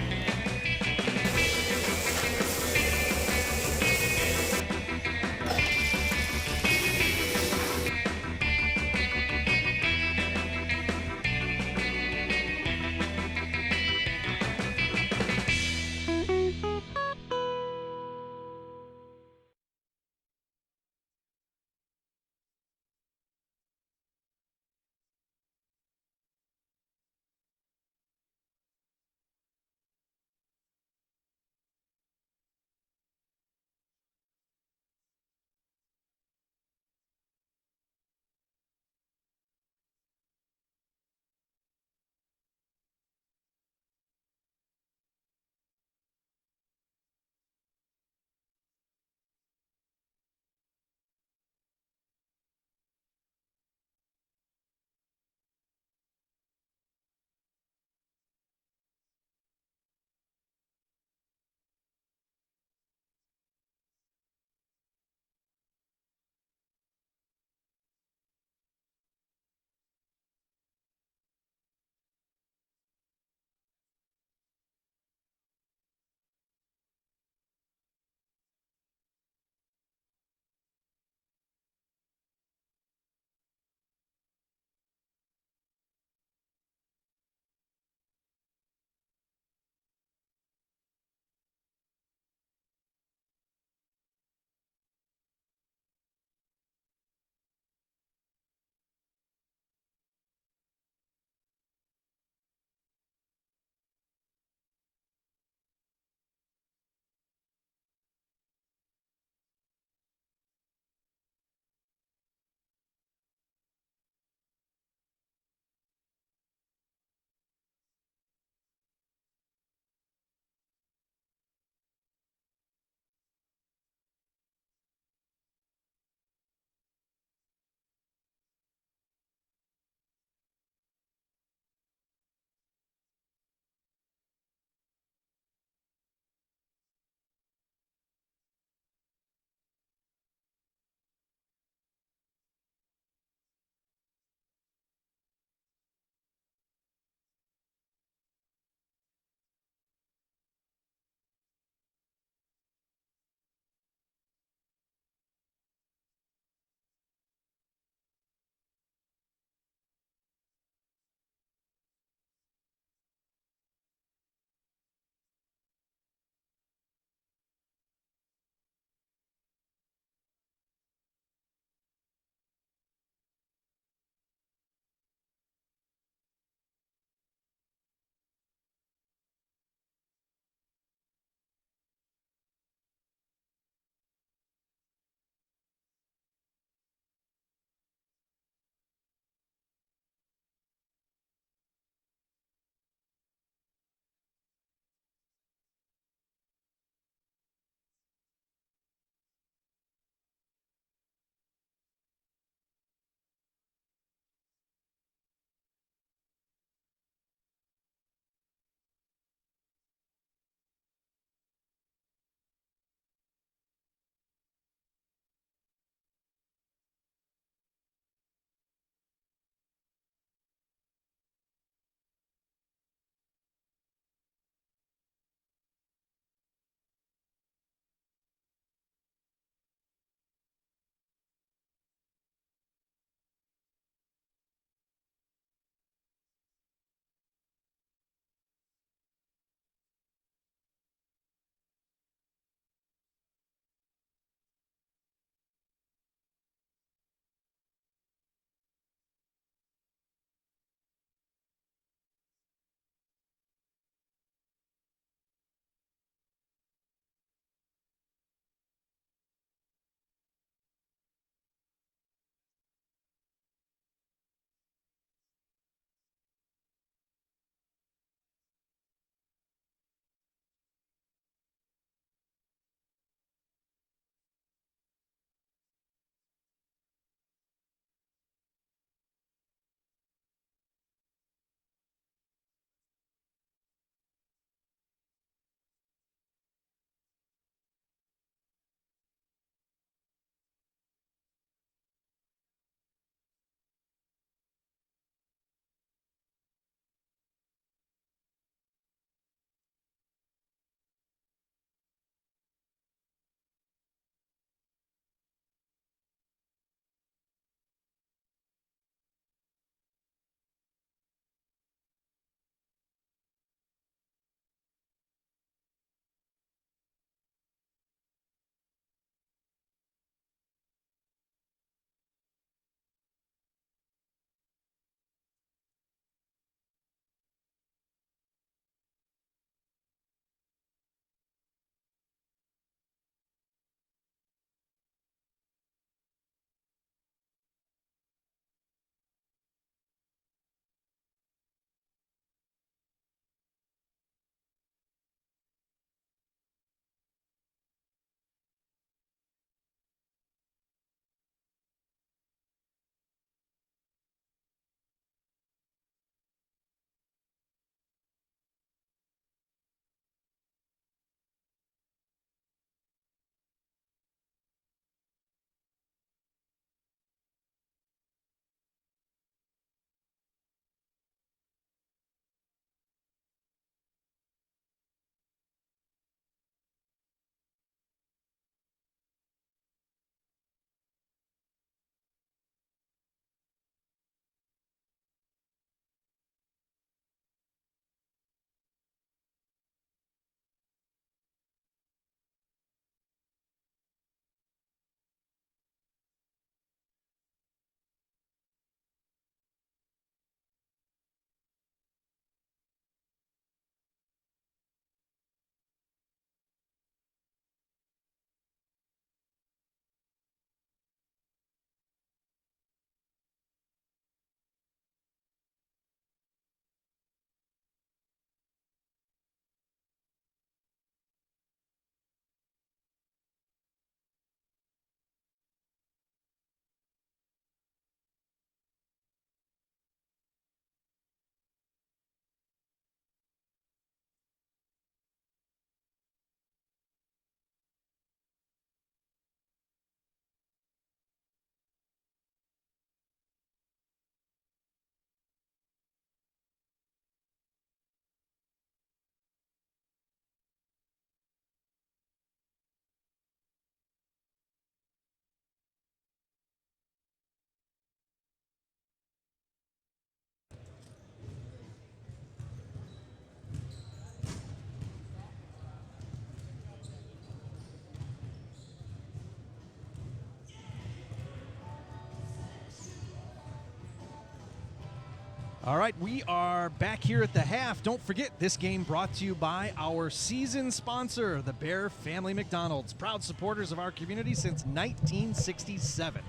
All right, we are back here at the half. Don't forget, this game brought to you by our season sponsor, the Bear Family McDonald's, proud supporters of our community since 1967.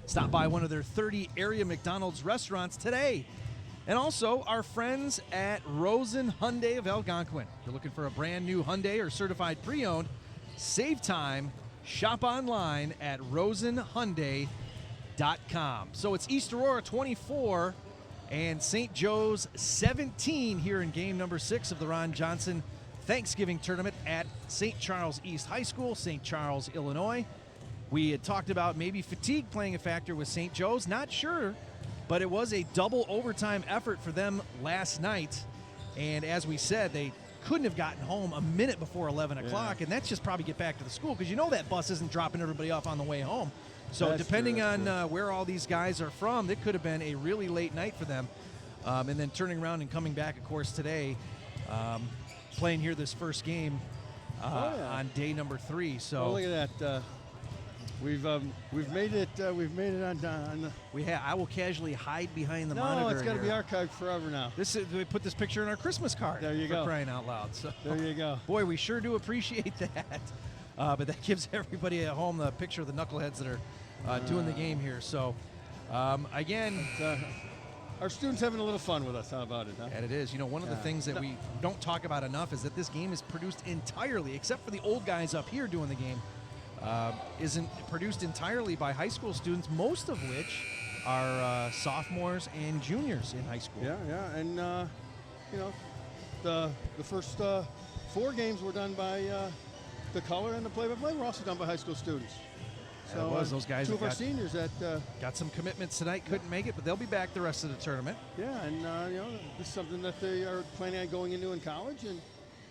Stop by one of their 30 area McDonald's restaurants today. And also our friends at Rosen Hyundai of Algonquin. If you're looking for a brand new Hyundai or certified pre-owned, save time, shop online at rosenhyundai.com. So it's East Aurora 24 and St. Joe's 17 here in game number 6 of the Ron Johnson Thanksgiving Tournament at St. Charles East High School, St. Charles, Illinois. We had talked about maybe fatigue playing a factor with St. Joe's. Not sure, but it was a double overtime effort for them last night. And as we said, they couldn't have gotten home a minute before 11 o'clock, and that's just probably get back to the school because you know that bus isn't dropping everybody off on the way home. So That's depending true, on where all these guys are from, it could have been a really late night for them. And then turning around and coming back, of course, today, playing here this first game on day number 3. So Oh, look at that. We've made it. We've made it on the. I will casually hide behind the No, monitor. it's got to be here. archived forever now. We put this picture in our Christmas card. There you for go. Crying out loud. So There you go. boy, we sure do appreciate that. But that gives everybody at home the picture of the knuckleheads that are doing the game here. So again. Our students having a little fun with us. How about it, huh? And it is. You know, one of the things that we don't talk about enough is that this game is produced entirely, except for the old guys up here doing the game, isn't produced entirely by high school students, most of which are sophomores and juniors in high school. Yeah, and you know, the first 4 games were done by the color and the play-by-play were also done by high school students. So it was those guys 2 that of our got- seniors that Got some commitments tonight, couldn't make it, but they'll be back the rest of the tournament. yeah, and you know, this is something that they are planning on going into in college and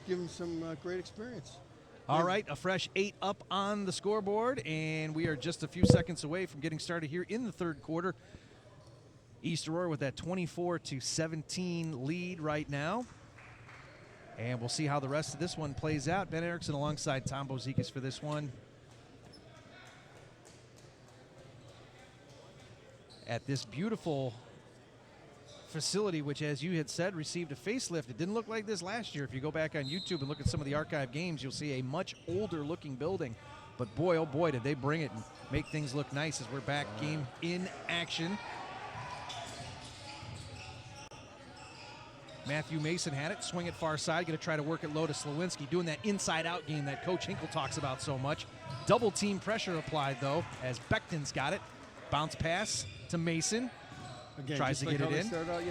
give them some great experience. All right, a fresh 8 up on the scoreboard, and we are just a few seconds away from getting started here in the third quarter. East Aurora with that 24-17 lead right now. And we'll see how the rest of this one plays out. Ben Erickson alongside Tom Bozikas for this one. At this beautiful facility, which, as you had said, received a facelift. It didn't look like this last year. If you go back on YouTube and look at some of the archive games, you'll see a much older looking building. But boy, oh boy, did they bring it and make things look nice as we're back game in action. Matthew Mason had it, swing it far side, going to try to work it low to Slawinski, doing that inside-out game that Coach Hinkle talks about so much. Double team pressure applied, though, as Becton's got it. Bounce pass to Mason. Again, Tries just to like get how it they in. started out,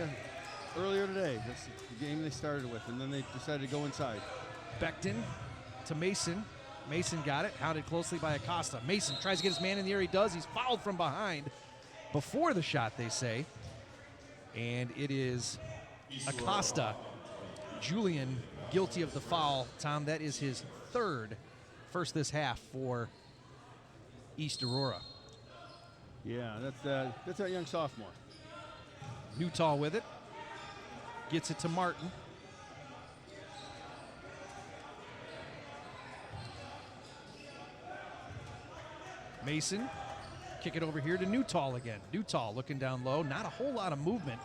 earlier today. That's the game they started with, and then they decided to go inside. Becton to Mason. Mason got it, hounded closely by Acosta. Mason tries to get his man in the air. He does. He's fouled from behind before the shot, they say. And it is Acosta. Julian guilty of the foul. Tom, that is his first this half for East Aurora. Yeah, that's that young sophomore. Newtall with it. Gets it to Martin. Mason. Kick it over here to Newtall again. Newtall looking down low. Not a whole lot of movement.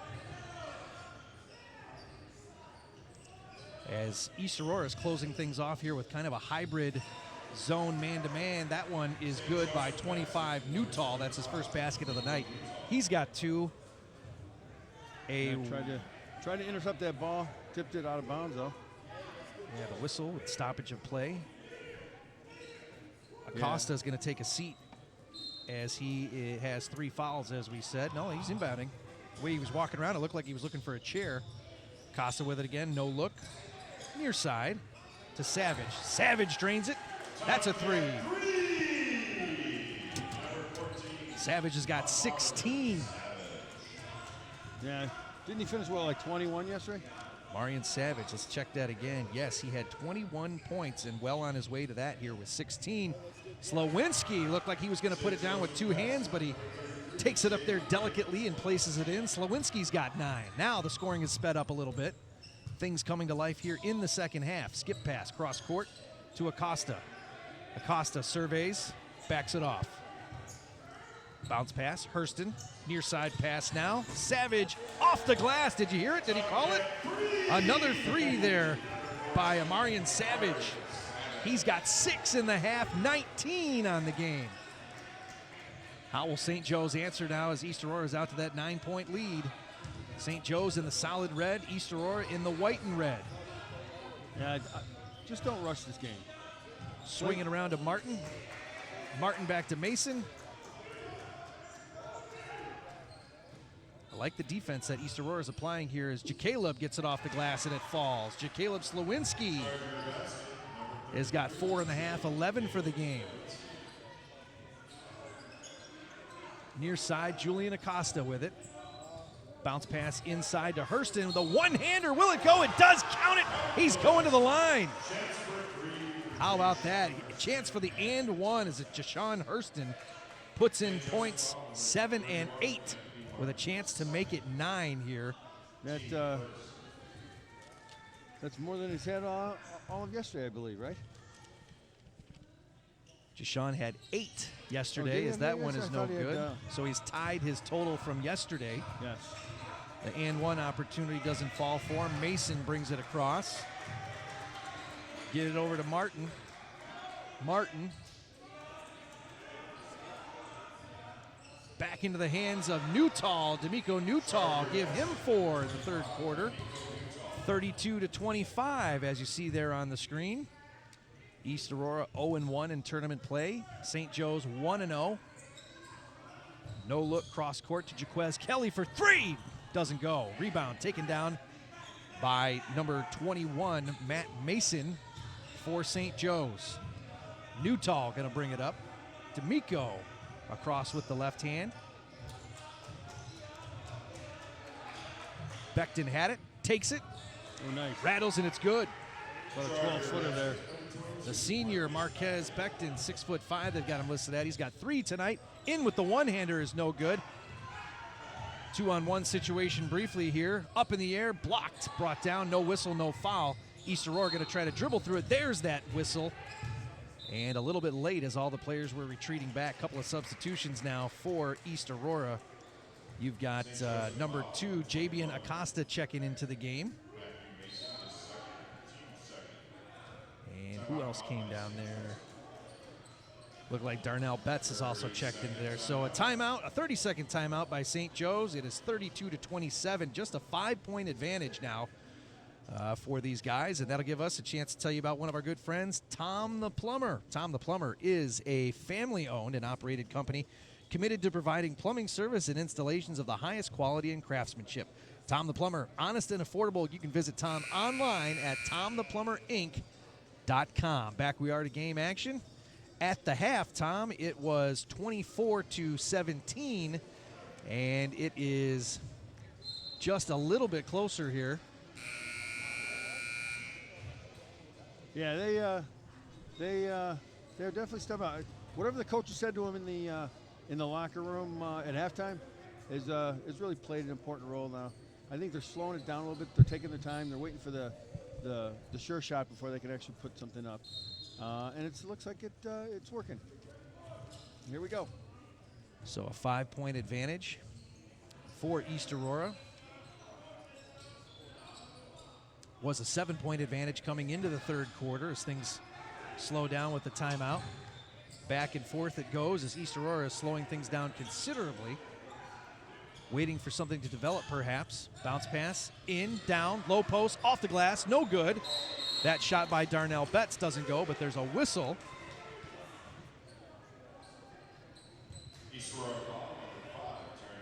As East Aurora is closing things off here with kind of a hybrid zone man-to-man. That one is good by 25. Newtall, that's his first basket of the night. He's got 2. Tried to intercept that ball, tipped it out of bounds though. Yeah, the whistle with stoppage of play. Acosta is going to take a seat as he has 3 fouls, as we said. No, he's inbounding. The way he was walking around, it looked like he was looking for a chair. Acosta with it again, no look. Near side to Savage. Savage drains it. That's a 3. Savage has got 16. Yeah, didn't he finish well, like 21 yesterday? Marian Savage, let's check that again. Yes, he had 21 points and well on his way to that here with 16. Slawinski looked like he was going to put it down with 2 hands, but he takes it up there delicately and places it in. Slawinski's got 9. Now the scoring is sped up a little bit. Things coming to life here in the second half. Skip pass, cross court to Acosta. Acosta surveys, backs it off. Bounce pass, Hurston, near side pass now. Savage off the glass. Did you hear it? Did he call it? Another three there by Amarian Savage. He's got 6 in the half, 19 on the game. How will St. Joe's answer now as East Aurora is out to that 9-point lead? St. Joe's in the solid red, East Aurora in the white and red. Yeah, just don't rush this game. Swinging around to Martin. Martin back to Mason. I like the defense that East Aurora is applying here as Jacaleb gets it off the glass and it falls. Jacaleb Slowinski has got 4 in the half, 11 for the game. Near side, Julian Acosta with it. Bounce pass inside to Hurston with a one-hander. Will it go? It does count it. He's going to the line. How about that? A chance for the and one as Jashawn Hurston puts in points 7 and 8 with a chance to make it 9 here. That's more than he's had all of yesterday, I believe, right? Jashawn had 8 yesterday, as that one is no good. So he's tied his total from yesterday. Yes. The and one opportunity doesn't fall for him. Mason brings it across. Get it over to Martin. Martin. Back into the hands of Newtall. D'Amico Newtall. Give him 4 in the third quarter. 32-25, as you see there on the screen. East Aurora 0-1 in tournament play. St. Joe's 1-0. No look cross court to Jaquez Kelly for 3. Doesn't go. Rebound taken down by number 21, Matt Mason, for St. Joe's. Newtall going to bring it up. D'Amico across with the left hand. Becton had it, takes it, Oh, nice. rattles, and it's good. About a 12-footer there. The senior Marquez Becton, 6'5", they've got him listed at. He's got 3 tonight. In with the one-hander is no good. 2-on-1 situation briefly here. Up in the air, blocked, brought down, no whistle, no foul. East Aurora going to try to dribble through it. There's that whistle. And a little bit late as all the players were retreating back. Couple of substitutions now for East Aurora. You've got number 2, Jabian Acosta, checking into the game. And who else came down there? Looked like Darnell Betts is also checked into there. So a timeout, a 30-second timeout by St. Joe's. It is 32-27, just a 5-point advantage now for these guys. And that'll give us a chance to tell you about one of our good friends, Tom the Plumber. Tom the Plumber is a family-owned and operated company committed to providing plumbing service and installations of the highest quality and craftsmanship. Tom the Plumber, honest and affordable. You can visit Tom online at tomtheplumberinc.com. Back we are to game action. At the half, Tom, it was 24-17, and it is just a little bit closer here. Yeah, they're definitely stepping out. Whatever the coach said to him in the locker room at halftime is really played an important role now. I think they're slowing it down a little bit. They're taking their time. They're waiting for the sure shot before they can actually put something up. And it looks like it's working. Here we go. So a 5-point advantage for East Aurora. Was a 7-point advantage coming into the third quarter as things slow down with the timeout. Back and forth it goes as East Aurora is slowing things down considerably. Waiting for something to develop perhaps. Bounce pass, in, down, low post, off the glass, no good. That shot by Darnell Betts doesn't go, but there's a whistle.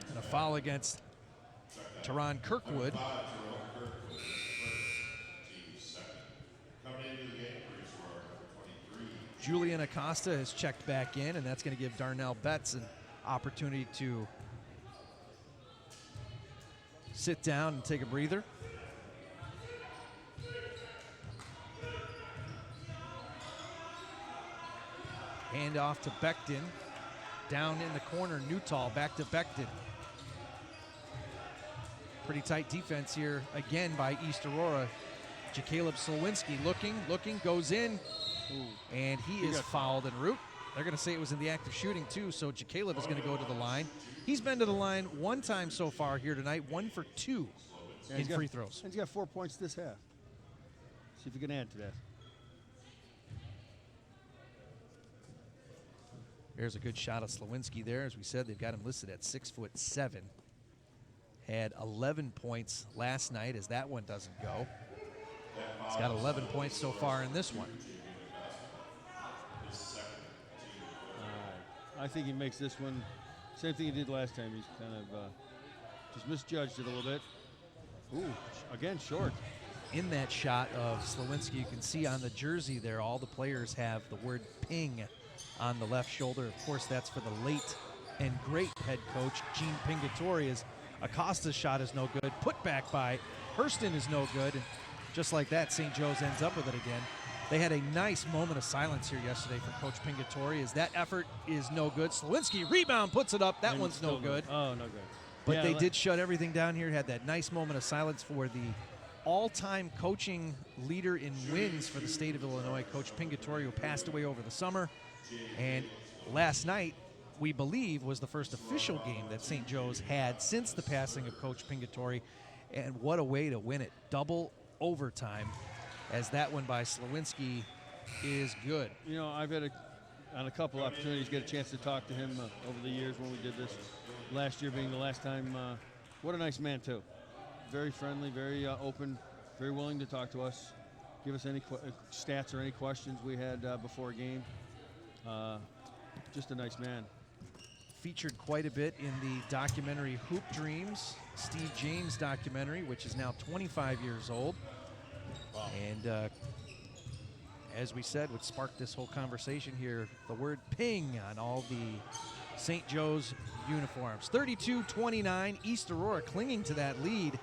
And a foul against Teron Kirkwood. Julian Acosta has checked back in, and that's going to give Darnell Betts an opportunity to sit down and take a breather. Hand off to Becton. Down in the corner, Newtall back to Becton. Pretty tight defense here again by East Aurora. Jacaleb Slowinski looking, goes in. Ooh. And he is fouled en route. They're going to say it was in the act of shooting, too, so Caleb is going to go to the line. He's been to the line one time so far here tonight, 1 for 2 in free throws. And he's got 4 points this half. See if you can add to that. There's a good shot of Slawinski there. As we said, they've got him listed at 6'7". Had 11 points last night, as that one doesn't go. He's got 11 points so far in this one. I think he makes this one. Same thing he did last time. He's kind of just misjudged it a little bit. Ooh, again, short. In that shot of Slawinski, you can see on the jersey there, all the players have the word ping on the left shoulder. Of course, that's for the late and great head coach, Gene Pingatore. As Acosta's shot is no good. Put back by Hurston is no good. And just like that, St. Joe's ends up with it again. They had a nice moment of silence here yesterday for Coach Pingatore, as that effort is no good. Slawinski, rebound, puts it up. That And one's no good. Oh, no good. But Yeah, they did shut everything down here. Had that nice moment of silence for the all-time coaching leader in wins for the state of Illinois, Coach Pingatore, who passed away over the summer. And last night, we believe, was the first official game that St. Joe's had since the passing of Coach Pingatore. And what a way to win it. Double overtime, as that one by Slawinski is good. You know, I've had on a couple opportunities get a chance to talk to him over the years when we did this. Last year being the last time. What a nice man, too. Very friendly, very open, very willing to talk to us, give us any stats or any questions we had before a game. Just a nice man. Featured quite a bit in the documentary Hoop Dreams, Steve James documentary, which is now 25 years old. Wow. And as we said, what sparked this whole conversation here, the word ping on all the St. Joe's uniforms. 32-29, East Aurora clinging to that lead.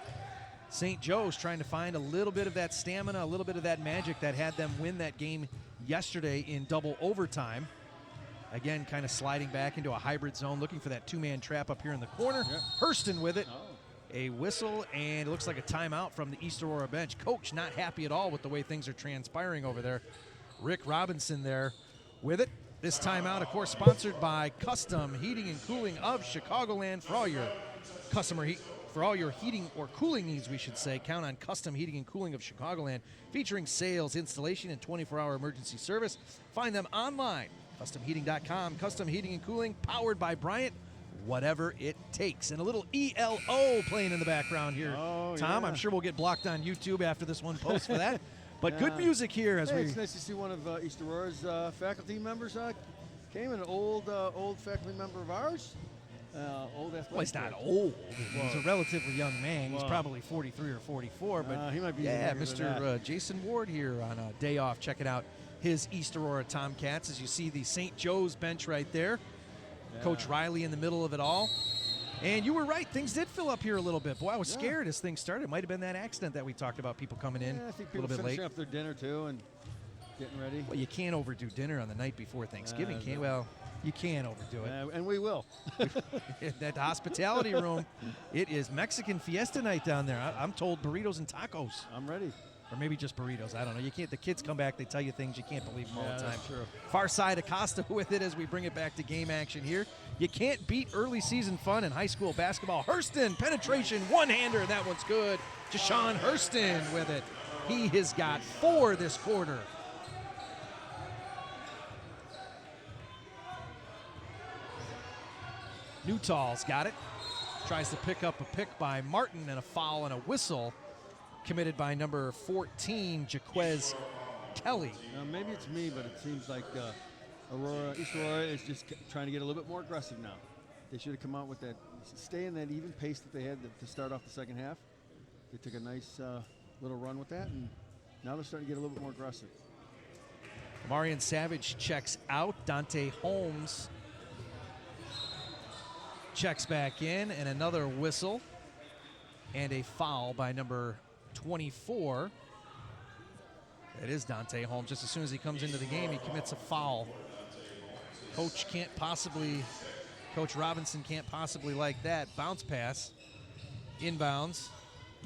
St. Joe's trying to find a little bit of that stamina, a little bit of that magic that had them win that game yesterday in double overtime. Again, kind of sliding back into a hybrid zone, looking for that two-man trap up here in the corner. Yep. Hurston with it. Oh. A whistle, and it looks like a timeout from the East Aurora bench. Coach not happy at all with the way things are transpiring over there. Rick Robinson there with it. This timeout, of course, sponsored by Custom Heating and Cooling of Chicagoland. For all your for all your heating or cooling needs, we should say, count on Custom Heating and Cooling of Chicagoland, featuring sales, installation, and 24-hour emergency service. Find them online, customheating.com. Custom Heating and Cooling, powered by Bryant. Whatever it takes. And a little ELO playing in the background here, Tom. Yeah. I'm sure we'll get blocked on YouTube after this one posts for that. But good music here as It's nice to see one of East Aurora's faculty members came, an old faculty member of ours. Old athletic. Well, he's not old. He's a relatively young man. He's probably 43 or 44. But he might be. Yeah, Mr. Jason Ward here on a day off, checking out his East Aurora Tomcats. As you see the St. Joe's bench right there. Yeah. Coach Riley in the middle of it all. And you were right. Things did fill up here a little bit. Boy, I was scared as things started. It might have been that accident that we talked about, people coming in I think a little bit late. Finishing up their dinner, too, and getting ready. Well, you can't overdo dinner on the night before Thanksgiving, can you? Well, you can overdo it. And we will. That hospitality room, it is Mexican fiesta night down there. I'm told burritos and tacos. I'm ready. Or maybe just burritos. I don't know. You can't. The kids come back. They tell you things you can't believe them all the time. That's true. Far side Acosta with it as we bring it back to game action here. You can't beat early season fun in high school basketball. Hurston, penetration, one-hander. That one's good. Jashawn Hurston with it. He has got 4 this quarter. Newtall's got it. Tries to pick up a pick by Martin, and a foul and a whistle committed by number 14, Jaquez Kelly. Maybe it's me, but it seems like East Aurora is just trying to get a little bit more aggressive now. They should have come out with that, stay in that even pace that they had to start off the second half. They took a nice little run with that, and now they're starting to get a little bit more aggressive. Marion Savage checks out. Dante Holmes checks back in, and another whistle and a foul by number 24. That is Dante Holmes. Just as soon as he comes into the game, he commits a foul. Coach Robinson can't possibly like that. Bounce pass, inbounds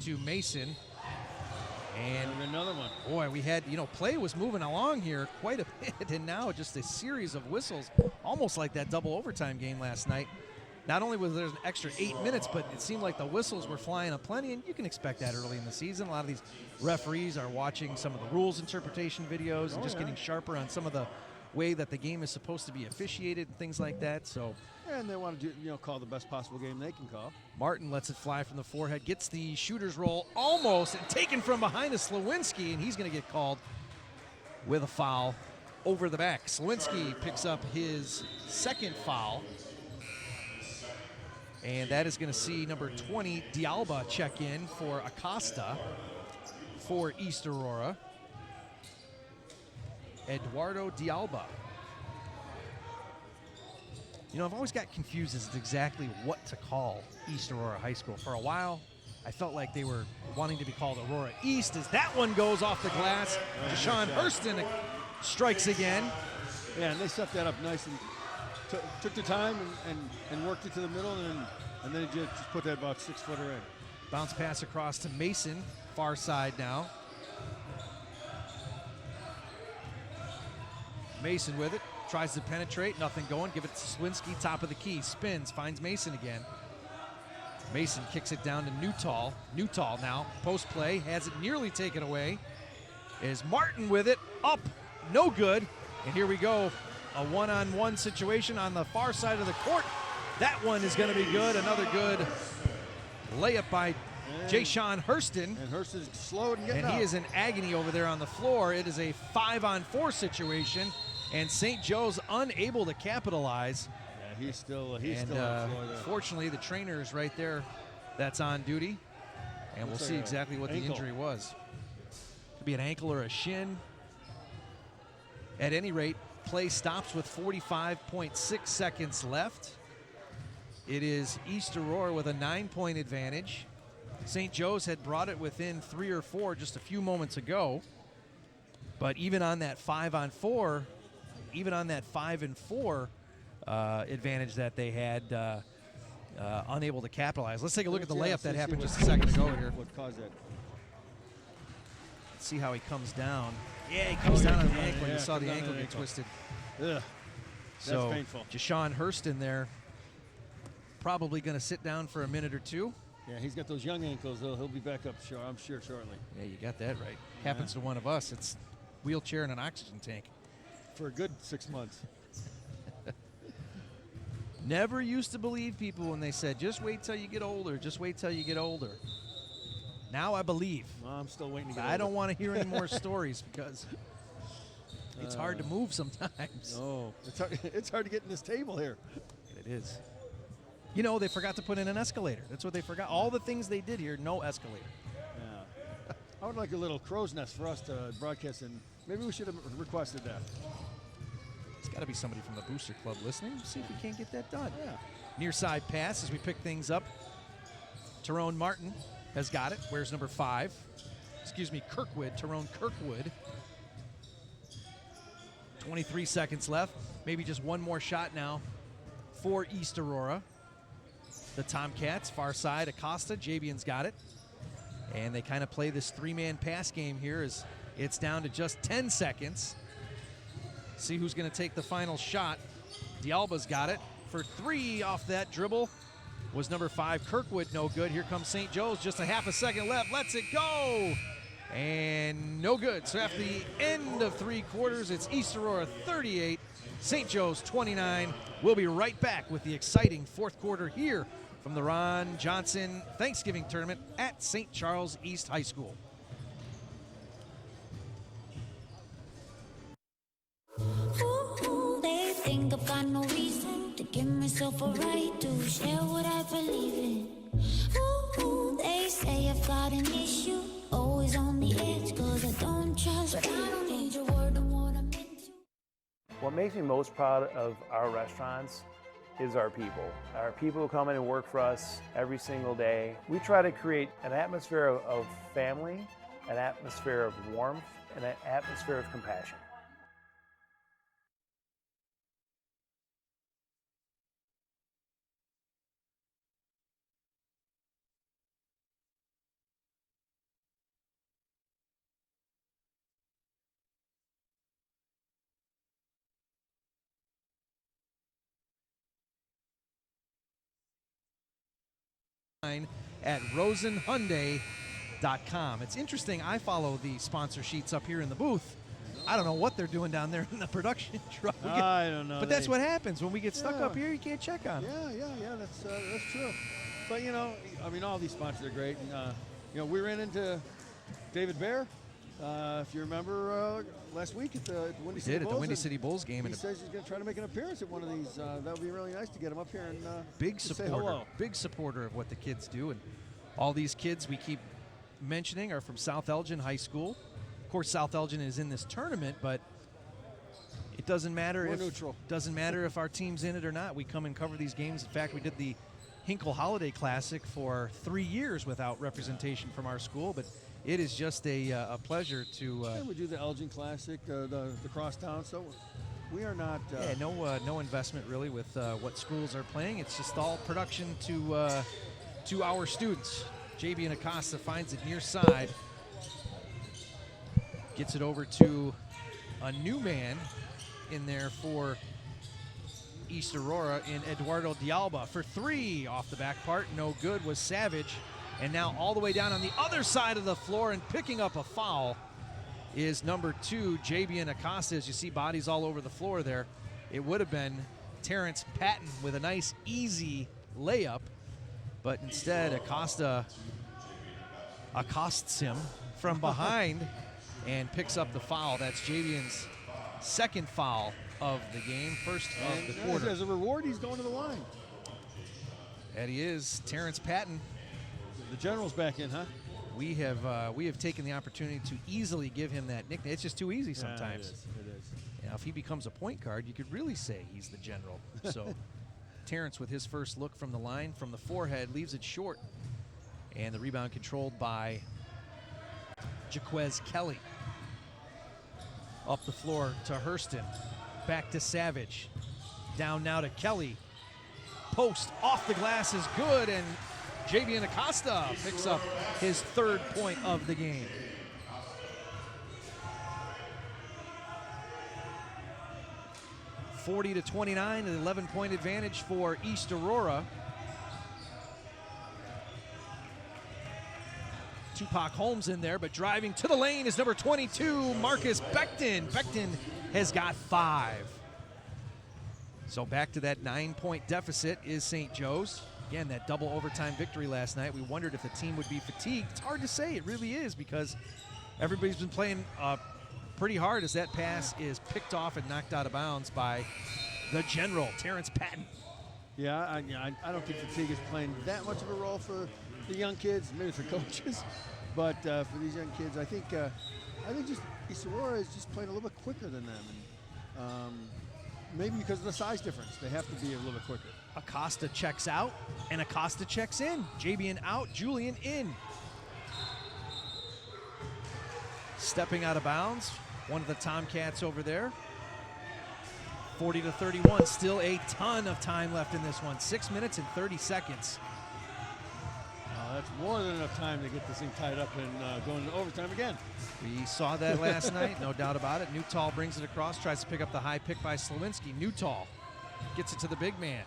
to Mason. And another one. boy, we had, play was moving along here quite a bit, and now just a series of whistles, almost like that double overtime game last night. Not only was there an extra 8 minutes, but it seemed like the whistles were flying aplenty, and you can expect that early in the season. A lot of these referees are watching some of the rules interpretation videos and just getting sharper on some of the way that the game is supposed to be officiated and things like that. So, and they want to call the best possible game they can call. Martin lets it fly from the forehead, gets the shooter's roll almost, and taken from behind is Slawinski, and he's going to get called with a foul over the back. Slawinski picks up his second foul, and that is going to see number 20, Dialba, check in for Acosta for East Aurora. Eduardo Dialba. I've always got confused as to exactly what to call East Aurora High School. For a while, I felt like they were wanting to be called Aurora East as that one goes off the glass. Deshaun Hurston strikes again. Yeah, and they set that up nice and took the time and worked it to the middle, and then just put that about 6-footer in. Bounce pass across to Mason, far side now. Mason with it, tries to penetrate, nothing going. Give it to Slawinski, top of the key, spins, finds Mason again. Mason kicks it down to Newtall. Newtall now, post play, has it nearly taken away. Is Martin with it, up, no good. And here we go, a one-on-one situation on the far side of the court. That one is going to be good. Another good layup by Jayshawn Hurston. And Hurston's slowed and getting And he up. is in agony over there on the floor. It is a 5-on-4 situation, and St. Joe's unable to capitalize. Yeah, he's still on the floor there. Fortunately, the trainer is right there that's on duty, and we'll see exactly what the injury was. Could be an ankle or a shin. At any rate, play stops with 45.6 seconds left. It is East Aurora with a 9-point advantage. St. Joe's had brought it within 3 or 4 just a few moments ago. But even on that 5-on-4, advantage that they had, unable to capitalize. Let's take a look at the layup that happened just a second ago here. What caused that? Let's see how he comes down. Yeah, he comes down on the ankle. You saw the ankle get twisted. Ugh, So that's painful. Deshaun Hurston there, probably going to sit down for a minute or two. Yeah, he's got those young ankles. He'll be back up, I'm sure, shortly. Yeah, you got that right. Happens to one of us. It's wheelchair and an oxygen tank. For a good 6 months. Never used to believe people when they said, just wait till you get older, just wait till you get older. Now I believe. Well, I'm still waiting to get I older. don't want to hear any more stories because it's hard to move sometimes. No, it's hard to get in this table here. It is. They forgot to put in an escalator. That's what they forgot. All the things they did here, no escalator. Yeah. I would like a little crow's nest for us to broadcast, and maybe we should have requested that. It's got to be somebody from the Booster Club listening. See if we can't get that done. Yeah. Near side pass as we pick things up. Tyrone Martin has got it. Where's number 5? Kirkwood. Tyrone Kirkwood. 23 seconds left. Maybe just one more shot now for East Aurora. The Tomcats, far side, Acosta. Jabian's got it. And they kind of play this 3-man pass game here as it's down to just 10 seconds. See who's going to take the final shot. Dialba's got it for 3 off that dribble. Was number 5, Kirkwood, no good. Here comes St. Joe's, just a half a second left. Lets it go. And no good. So after the end of 3 quarters, it's East Aurora 38, St. Joe's 29. We'll be right back with the exciting 4th quarter here from the Ron Johnson Thanksgiving Tournament at St. Charles East High School. Ooh, they think I've got no reason to give myself a right to share what I believe in. Ooh, they say I've got an issue, always on the edge, cause I don't trust, but I don't need your word on what I'm into. What makes me most proud of our restaurants is our people. Our people who come in and work for us every single day. We try to create an atmosphere of family, an atmosphere of warmth, and an atmosphere of compassion. at rosenhyundai.com. It's interesting. I follow the sponsor sheets up here in the booth. I don't know what they're doing down there in the production truck. I don't know. But that's what happens when we get stuck up here. You can't check on them. Yeah. That's true. But all these sponsors are great. And, we ran into David Bear. If you remember last week at the Windy City Bulls. At the Windy City Bulls game. He says he's going to try to make an appearance at one of these. That would be really nice to get him up here and say hello. Big supporter of what the kids do. And all these kids we keep mentioning are from South Elgin High School. Of course, South Elgin is in this tournament, but it doesn't matter. We're neutral. Doesn't matter if our team's in it or not. We come and cover these games. In fact, we did the Hinkle Holiday Classic for 3 years without representation from our school, but it is just a pleasure to. We do the Elgin Classic, the crosstown. So we are not. No investment really with what schools are playing. It's just all production to our students. JB Acosta finds it near side. Gets it over to a new man in there for East Aurora in Eduardo Dialba for 3 off the back part. No good was Savage. And now all the way down on the other side of the floor and picking up a foul is number 2, JB Acosta. As you see bodies all over the floor there, it would have been Terrence Patton with a nice easy layup, but instead Acosta accosts him from behind and picks up the foul. That's Javian's second foul of the game, first of the quarter. As a reward, he's going to the line. And he is. Terrence Patton. The general's back in, huh? We have taken the opportunity to easily give him that nickname. It's just too easy sometimes. It is. Now, if he becomes a point guard, you could really say he's the general. So Terrence with his first look from the line, from the forehead, leaves it short. And the rebound controlled by Jaquez Kelly. Up the floor to Hurston. Back to Savage. Down now to Kelly. Post off the glass is good, and Javian Acosta picks up his 3rd point of the game. (40-29), an 11-point advantage for East Aurora. Tupac Holmes in there, but driving to the lane is number 22, Marcus Becton. Becton has got 5. So back to that 9-point deficit is St. Joe's. Again, that double overtime victory last night. We wondered if the team would be fatigued. It's hard to say. It really is, because everybody's been playing pretty hard as that pass is picked off and knocked out of bounds by the general, Terrence Patton. Yeah, I don't think fatigue is playing that much of a role for the young kids, maybe for coaches, but for these young kids, I think just East Aurora is just playing a little bit quicker than them, and maybe because of the size difference, they have to be a little bit quicker. Acosta checks out, and Acosta checks in. Jabian out, Julian in. Stepping out of bounds, one of the Tomcats over there. 40-31, still a ton of time left in this one. 6 minutes and 30 seconds. That's more than enough time to get this thing tied up and going into overtime again. We saw that last night, no doubt about it. Newtall brings it across, tries to pick up the high pick by Slowinski. Newtall gets it to the big man.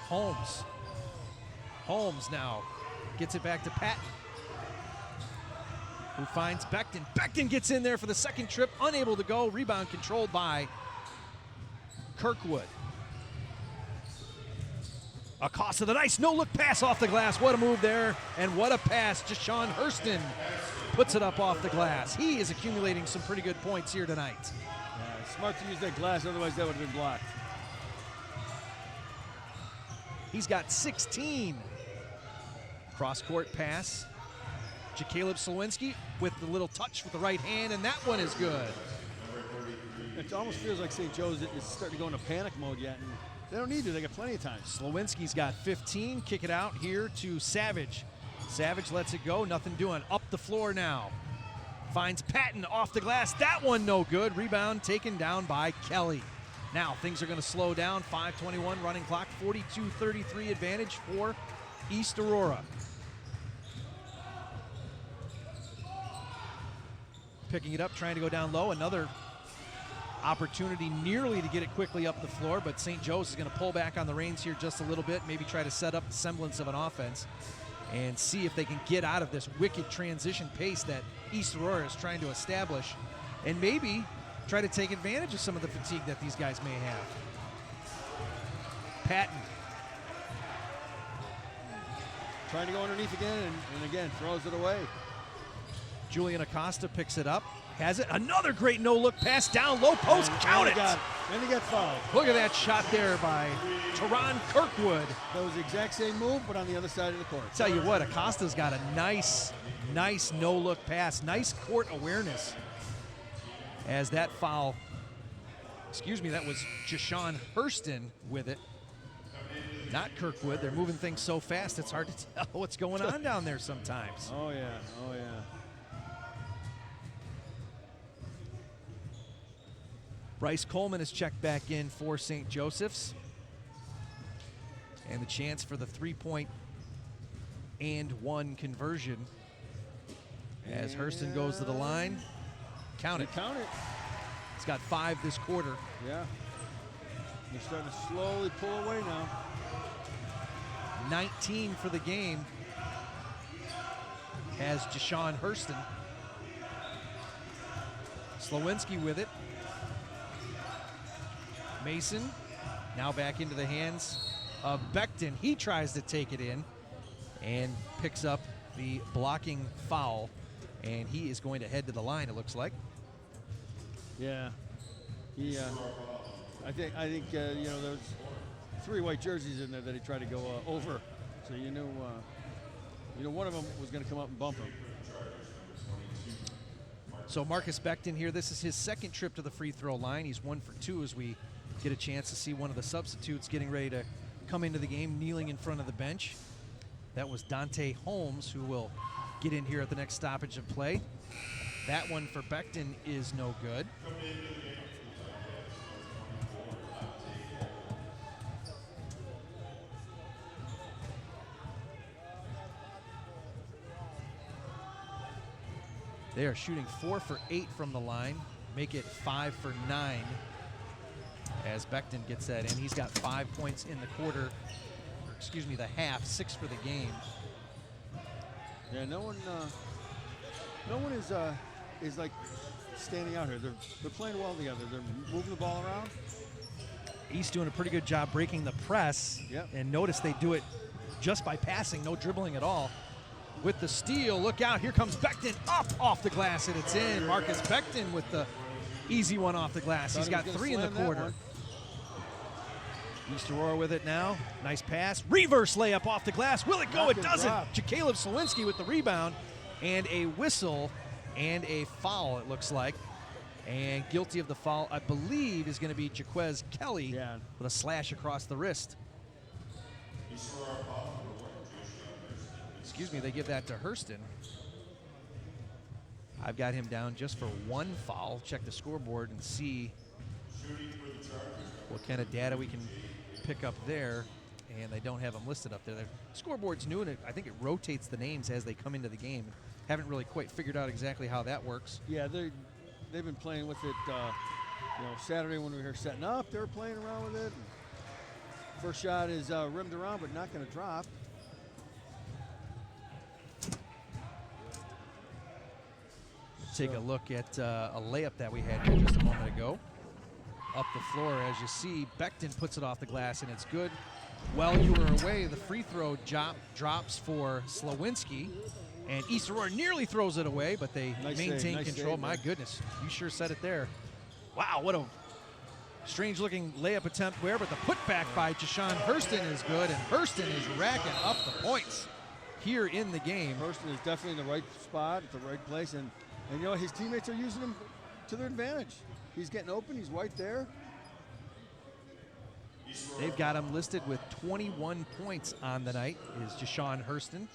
Holmes now gets it back to Patton, who finds Becton. Becton gets in there for the second trip, unable to go. Rebound controlled by Kirkwood. Acosta, the nice no-look pass off the glass. What a move there, and what a pass. Jashawn Hurston puts it up off the glass. He is accumulating some pretty good points here tonight. Yeah, smart to use that glass, otherwise that would have been blocked. He's got 16. Cross-court pass. Caleb Slowinski with the little touch with the right hand, and that one is good. It almost feels like St. Joe's is starting to go into panic mode yet, and they don't need to. They got plenty of time. Slowinski's got 15. Kick it out here to Savage. Savage lets it go. Nothing doing. Up the floor now. Finds Patton off the glass. That one no good. Rebound taken down by Kelly. Now things are going to slow down. 5:21 running clock. 42-33 advantage for East Aurora. Picking it up, trying to go down low. Another opportunity nearly to get it quickly up the floor, but St. Joe's is going to pull back on the reins here just a little bit, maybe try to set up the semblance of an offense. and see if they can get out of this wicked transition pace that East Aurora is trying to establish, and maybe try to take advantage of some of the fatigue that these guys may have. Patton. Trying to go underneath again, and again, throws it away. Julian Acosta picks it up, has it. Another great no-look pass down low post. Count it. And he got fouled. Look at that shot there by Teron Kirkwood. That was the exact same move, but on the other side of the court. Tell you what, Acosta's got a nice no-look pass, nice court awareness. As that foul, that was Jashawn Hurston with it, not Kirkwood. They're moving things so fast, it's hard to tell what's going on down there sometimes. Oh, yeah. Bryce Coleman is checked back in for St. Joseph's. And the chance for the 3-point and 1 conversion as Hurston goes to the line. Count it. He's got 5 this quarter. Yeah. He's starting to slowly pull away now. 19 for the game has Jashawn Hurston. Slowinski with it. Mason now back into the hands of Becton. He tries to take it in and picks up the blocking foul, and he is going to head to the line, it looks like. Yeah. I think there's 3 white jerseys in there that he tried to go over, so you knew one of them was going to come up and bump him. So Marcus Becton here, this is his second trip to the free throw line. He's 1 for 2 as we get a chance to see one of the substitutes getting ready to come into the game, kneeling in front of the bench. That was Dante Holmes, who will get in here at the next stoppage of play. That one for Becton is no good. They are shooting 4 for 8 from the line, make it 5 for 9 as Becton gets that in. He's got 5 points in the quarter, the half, 6 for the game. Yeah, no one is like standing out here. They're playing well together. They're moving the ball around. East doing a pretty good job breaking the press. Yep. And notice they do it just by passing, no dribbling at all. With the steal, look out, here comes Becton up off the glass, and it's in. Marcus Becton with the easy one off the glass. He's got 3 in the quarter. East Aurora with it now. Nice pass. Reverse layup off the glass. Will it go? It doesn't. Caleb Slowinski with the rebound. And a whistle and a foul, it looks like. And guilty of the foul, I believe, is going to be Jaquez Kelly with a slash across the wrist. They give that to Hurston. I've got him down just for 1 foul. Check the scoreboard and see what kind of data we can pick up there. And they don't have them listed up there. The scoreboard's new, and I think it rotates the names as they come into the game. Haven't really quite figured out exactly how that works. Yeah, they've been playing with it. Saturday when we were setting up, they were playing around with it. First shot is rimmed around, but not going to drop. Take a look at a layup that we had here just a moment ago. Up the floor, as you see, Becton puts it off the glass, and it's good. While you were away, the free throw drops for Slowinski, and East Aurora nearly throws it away, but they maintain control. My goodness, you sure said it there. Wow, what a strange-looking layup attempt there, but the putback by Jashawn Hurston is good, and Hurston is racking up the points here in the game. Hurston is definitely in the right spot at the right place, and his teammates are using him to their advantage. He's getting open. He's right there. They've got him listed with 21 points on the night, is Jashawn Hurston.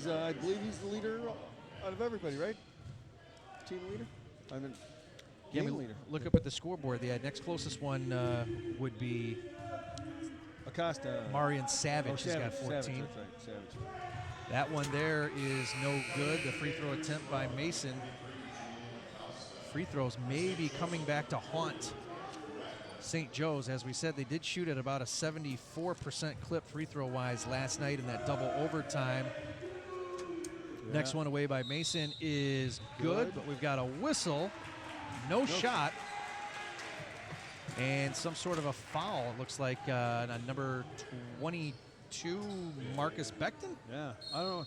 I believe he's the leader out of everybody, right? Team leader? Game leader. Look up at the scoreboard. The next closest one would be Acosta. Marion Savage. He's got 14. Savage, that's right. Savage. That one there is no good. The free throw attempt by Mason. Free throws may be coming back to haunt St. Joe's, as we said, they did shoot at about a 74% clip free throw wise last night in that double overtime. Yeah. Next one away by Mason is good, but we've got a whistle, no shot, and some sort of a foul. It looks like on number 22, Marcus Beckton. Yeah, I don't know.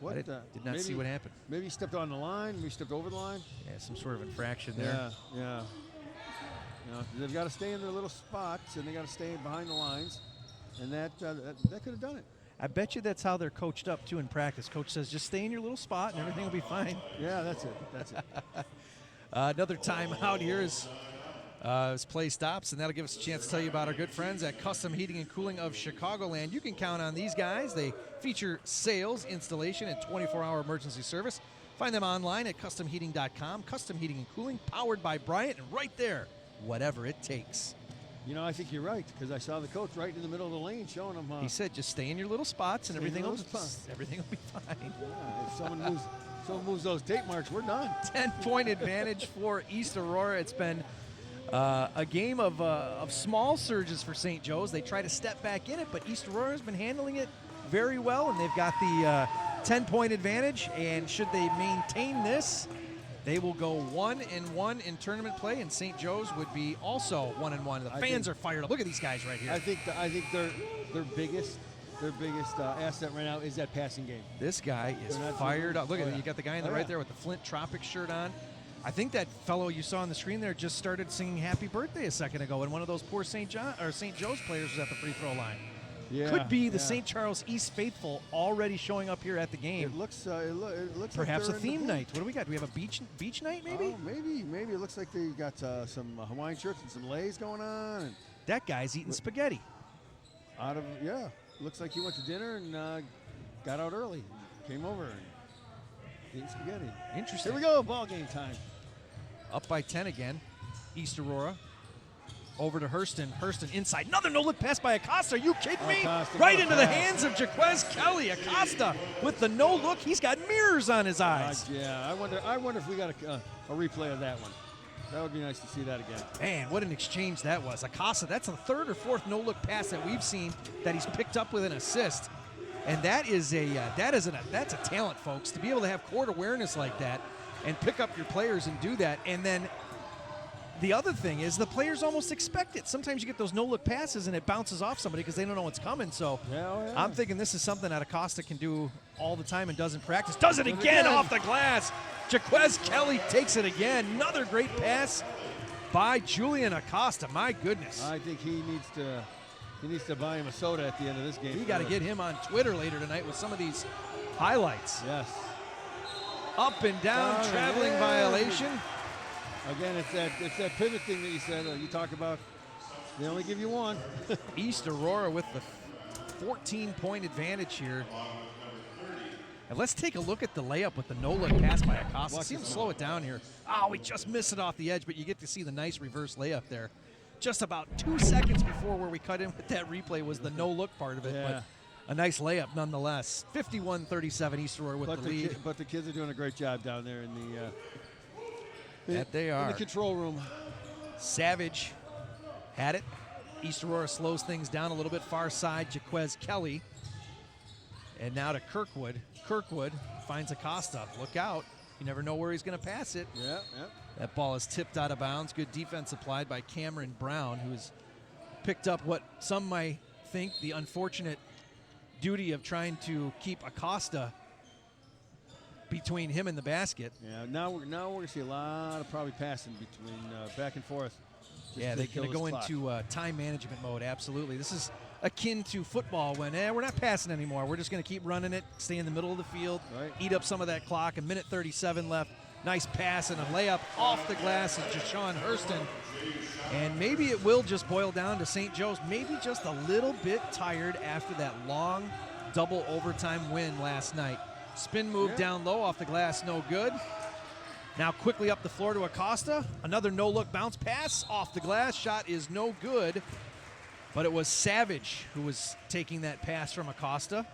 What I did not see what happened. Maybe he stepped on the line. Maybe he stepped over the line. Yeah, some sort of infraction there. Yeah. You know, they've got to stay in their little spots, and they got to stay behind the lines, and that could have done it. I bet you that's how they're coached up, too, in practice. Coach says, just stay in your little spot, and everything will be fine. Yeah, that's it. Another timeout here as play stops, and that'll give us a chance to tell you about our good friends at Custom Heating and Cooling of Chicagoland. You can count on these guys. They feature sales, installation, and 24-hour emergency service. Find them online at customheating.com. Custom Heating and Cooling, powered by Bryant, and right there, whatever it takes. You know, I think you're right, because I saw the coach right in the middle of the lane showing them. He said, just stay in your little spots, and everything will be fine. Yeah, if someone moves those tape marks, we're done. 10-point advantage for East Aurora. It's been a game of small surges for St. Joe's. They try to step back in it, but East Aurora has been handling it very well, and they've got the 10-point advantage. And should they maintain this, they will go 1-1 in tournament play, and St. Joe's would be also 1-1. The fans are fired up. Look at these guys right here. I think their biggest asset right now is that passing game. This guy is fired up. Look at it. You got the guy in the right there with the Flint Tropics shirt on. I think that fellow you saw on the screen there just started singing "Happy Birthday" a second ago, and one of those poor St. Joe's players was at the free throw line. Yeah, could be the St. Charles East faithful already showing up here at the game. It looks perhaps like a theme night. What do we got? Do we have a beach night maybe? Oh, maybe it looks like they got some Hawaiian shirts and some leis going on. And that guy's eating spaghetti. Looks like he went to dinner and got out early. Came over and ate spaghetti. Interesting. Here we go, ball game time. Up by 10 again, East Aurora. Over to Hurston. Hurston inside. Another no-look pass by Acosta. Are you kidding me? Acosta right into the hands of Jaquez Kelly. Acosta with the no-look. He's got mirrors on his eyes. I wonder if we got a replay of that one. That would be nice to see that again. Man, what an exchange that was. Acosta, that's the third or fourth no-look pass that we've seen that he's picked up with an assist. And that's a talent, folks, to be able to have court awareness like that and pick up your players and do that. And then the other thing is the players almost expect it. Sometimes you get those no-look passes and it bounces off somebody because they don't know what's coming. So I'm thinking this is something that Acosta can do all the time and does in practice. Does it again off the glass. Jaquez Kelly takes it again. Another great pass by Julian Acosta. My goodness. I think he needs to buy him a soda at the end of this game. We got to get him on Twitter later tonight with some of these highlights. Yes. Up and down, traveling violation. Again, it's that pivot thing that you said. You talk about. They only give you one. East Aurora with the 14-point advantage here. And let's take a look at the layup with the no-look pass by Acosta. See him slow it down here. Oh, we just missed it off the edge, but you get to see the nice reverse layup there. Just about 2 seconds before where we cut in with that replay was the no-look part of it, but a nice layup nonetheless. 51-37 East Aurora with the lead. But the kids are doing a great job down there in they are. In the control room. Savage had it. East Aurora slows things down a little bit. Far side, Jaquez Kelly. And now to Kirkwood. Kirkwood finds Acosta. Look out. You never know where he's going to pass it. Yeah. That ball is tipped out of bounds. Good defense applied by Cameron Brown, who's picked up what some might think the unfortunate duty of trying to keep Acosta between him and the basket. Yeah, now we're going to see a lot of probably passing between back and forth. Yeah, they're going to go into time management mode, absolutely. This is akin to football when we're not passing anymore. We're just going to keep running it, stay in the middle of the field, eat up some of that clock. A minute 37 left. Nice pass and a layup off the glass of Jashawn Hurston. And maybe it will just boil down to St. Joe's, maybe just a little bit tired after that long double overtime win last night. Spin move down low off the glass, no good. Now quickly up the floor to Acosta. Another no-look bounce pass off the glass. Shot is no good. But it was Savage who was taking that pass from Acosta.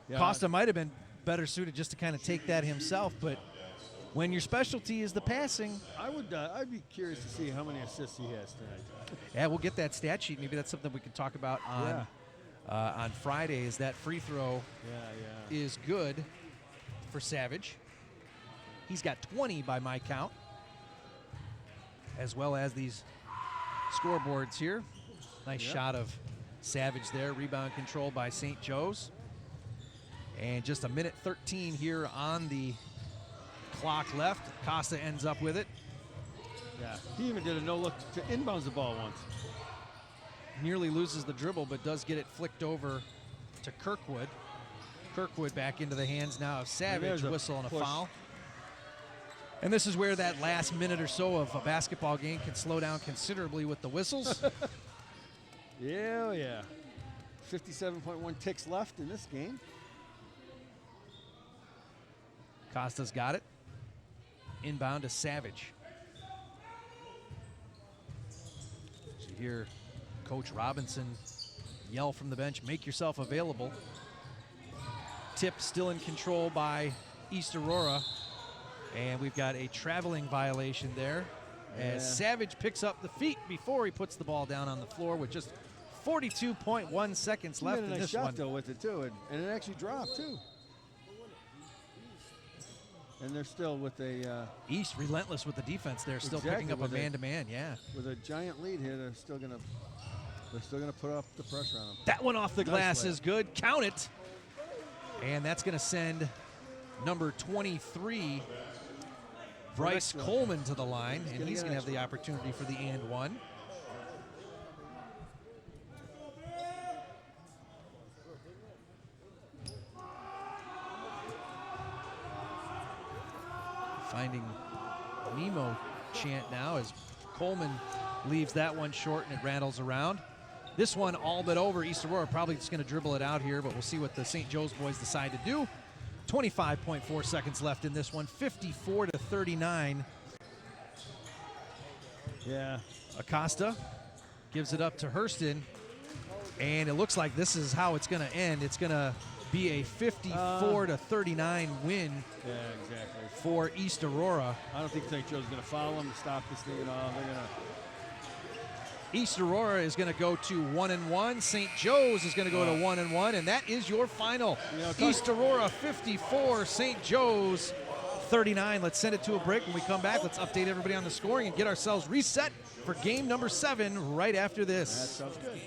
Yeah. Acosta might have been better suited just to kind of take that himself, but when your specialty is the passing. I'd be curious to see how many assists he has tonight. Yeah, we'll get that stat sheet. Maybe that's something we can talk about on Friday. Is that free throw is good for Savage. He's got 20 by my count, as well as these scoreboards here. Nice shot of Savage there. Rebound control by St. Joe's. And just a minute 13 here on the clock left. Costa ends up with it. Yeah, he even did a no-look to inbounds the ball once. Nearly loses the dribble, but does get it flicked over to Kirkwood. Kirkwood back into the hands now of Savage. Whistle and a foul. And this is where that last minute or so of a basketball game can slow down considerably with the whistles. Yeah. 57.1 ticks left in this game. Costa's got it. Inbound to Savage. So you hear Coach Robinson yell from the bench, make yourself available. Tip still in control by East Aurora. And we've got a traveling violation there as Savage picks up the feet before he puts the ball down on the floor with just 42.1 seconds left in this shot one. Though with it too, and it actually dropped too. And they're still with a East relentless with the defense. They're still picking up a man-to-man. With a giant lead here, they're still gonna put up the pressure on them. That one off the glass is good. Count it. And that's going to send number 23, Bryce Coleman, to the line, and he's going to have the opportunity for the and one. Finding Nemo chant now as Coleman leaves that one short and it rattles around. This one all but over. East Aurora probably just going to dribble it out here, but we'll see what the St. Joe's boys decide to do. 25.4 seconds left in this one, 54-39. Yeah. Acosta gives it up to Hurston, and it looks like this is how it's going to end. It's going to be a 54-39 win for East Aurora. I don't think St. Joe's going to foul them to stop this thing at all. They're going to. East Aurora is going to go to 1-1. St. Joe's is going to go to 1-1, and that is your final. East Aurora 54, St. Joe's 39. Let's send it to a break. When we come back, let's update everybody on the scoring and get ourselves reset for game number 7 right after this. That sounds good.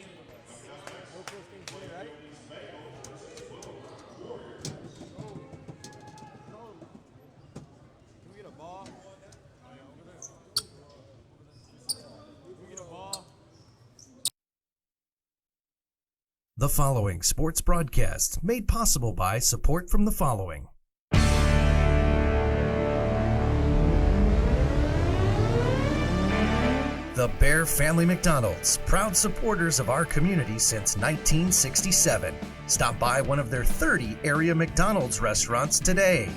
The following sports broadcast made possible by support from the following. The Bear Family McDonald's, proud supporters of our community since 1967. Stop by one of their 30 area McDonald's restaurants today.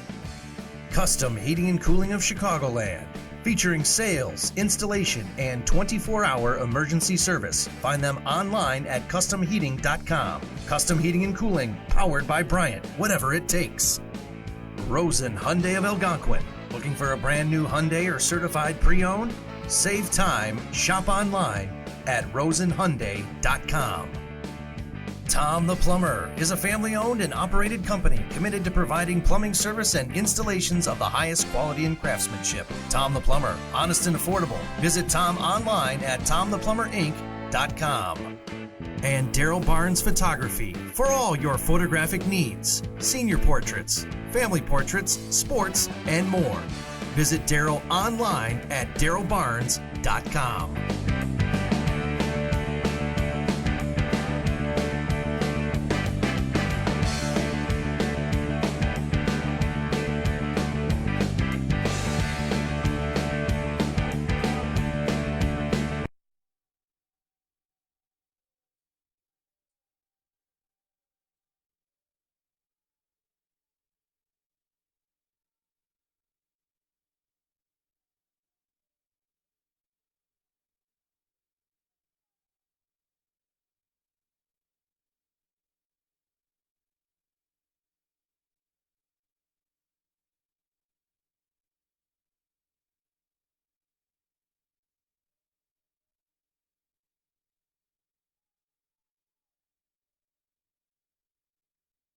Custom Heating and Cooling of Chicagoland, featuring sales, installation, and 24-hour emergency service. Find them online at customheating.com. Custom Heating and Cooling, powered by Bryant, whatever it takes. Rosen Hyundai of Algonquin. Looking for a brand new Hyundai or certified pre-owned? Save time, shop online at rosenhyundai.com. Tom the Plumber is a family-owned and operated company committed to providing plumbing service and installations of the highest quality and craftsmanship. Tom the Plumber, honest and affordable. Visit Tom online at tomtheplumberinc.com. And Daryl Barnes Photography for all your photographic needs. Senior portraits, family portraits, sports, and more. Visit Daryl online at darylbarnes.com.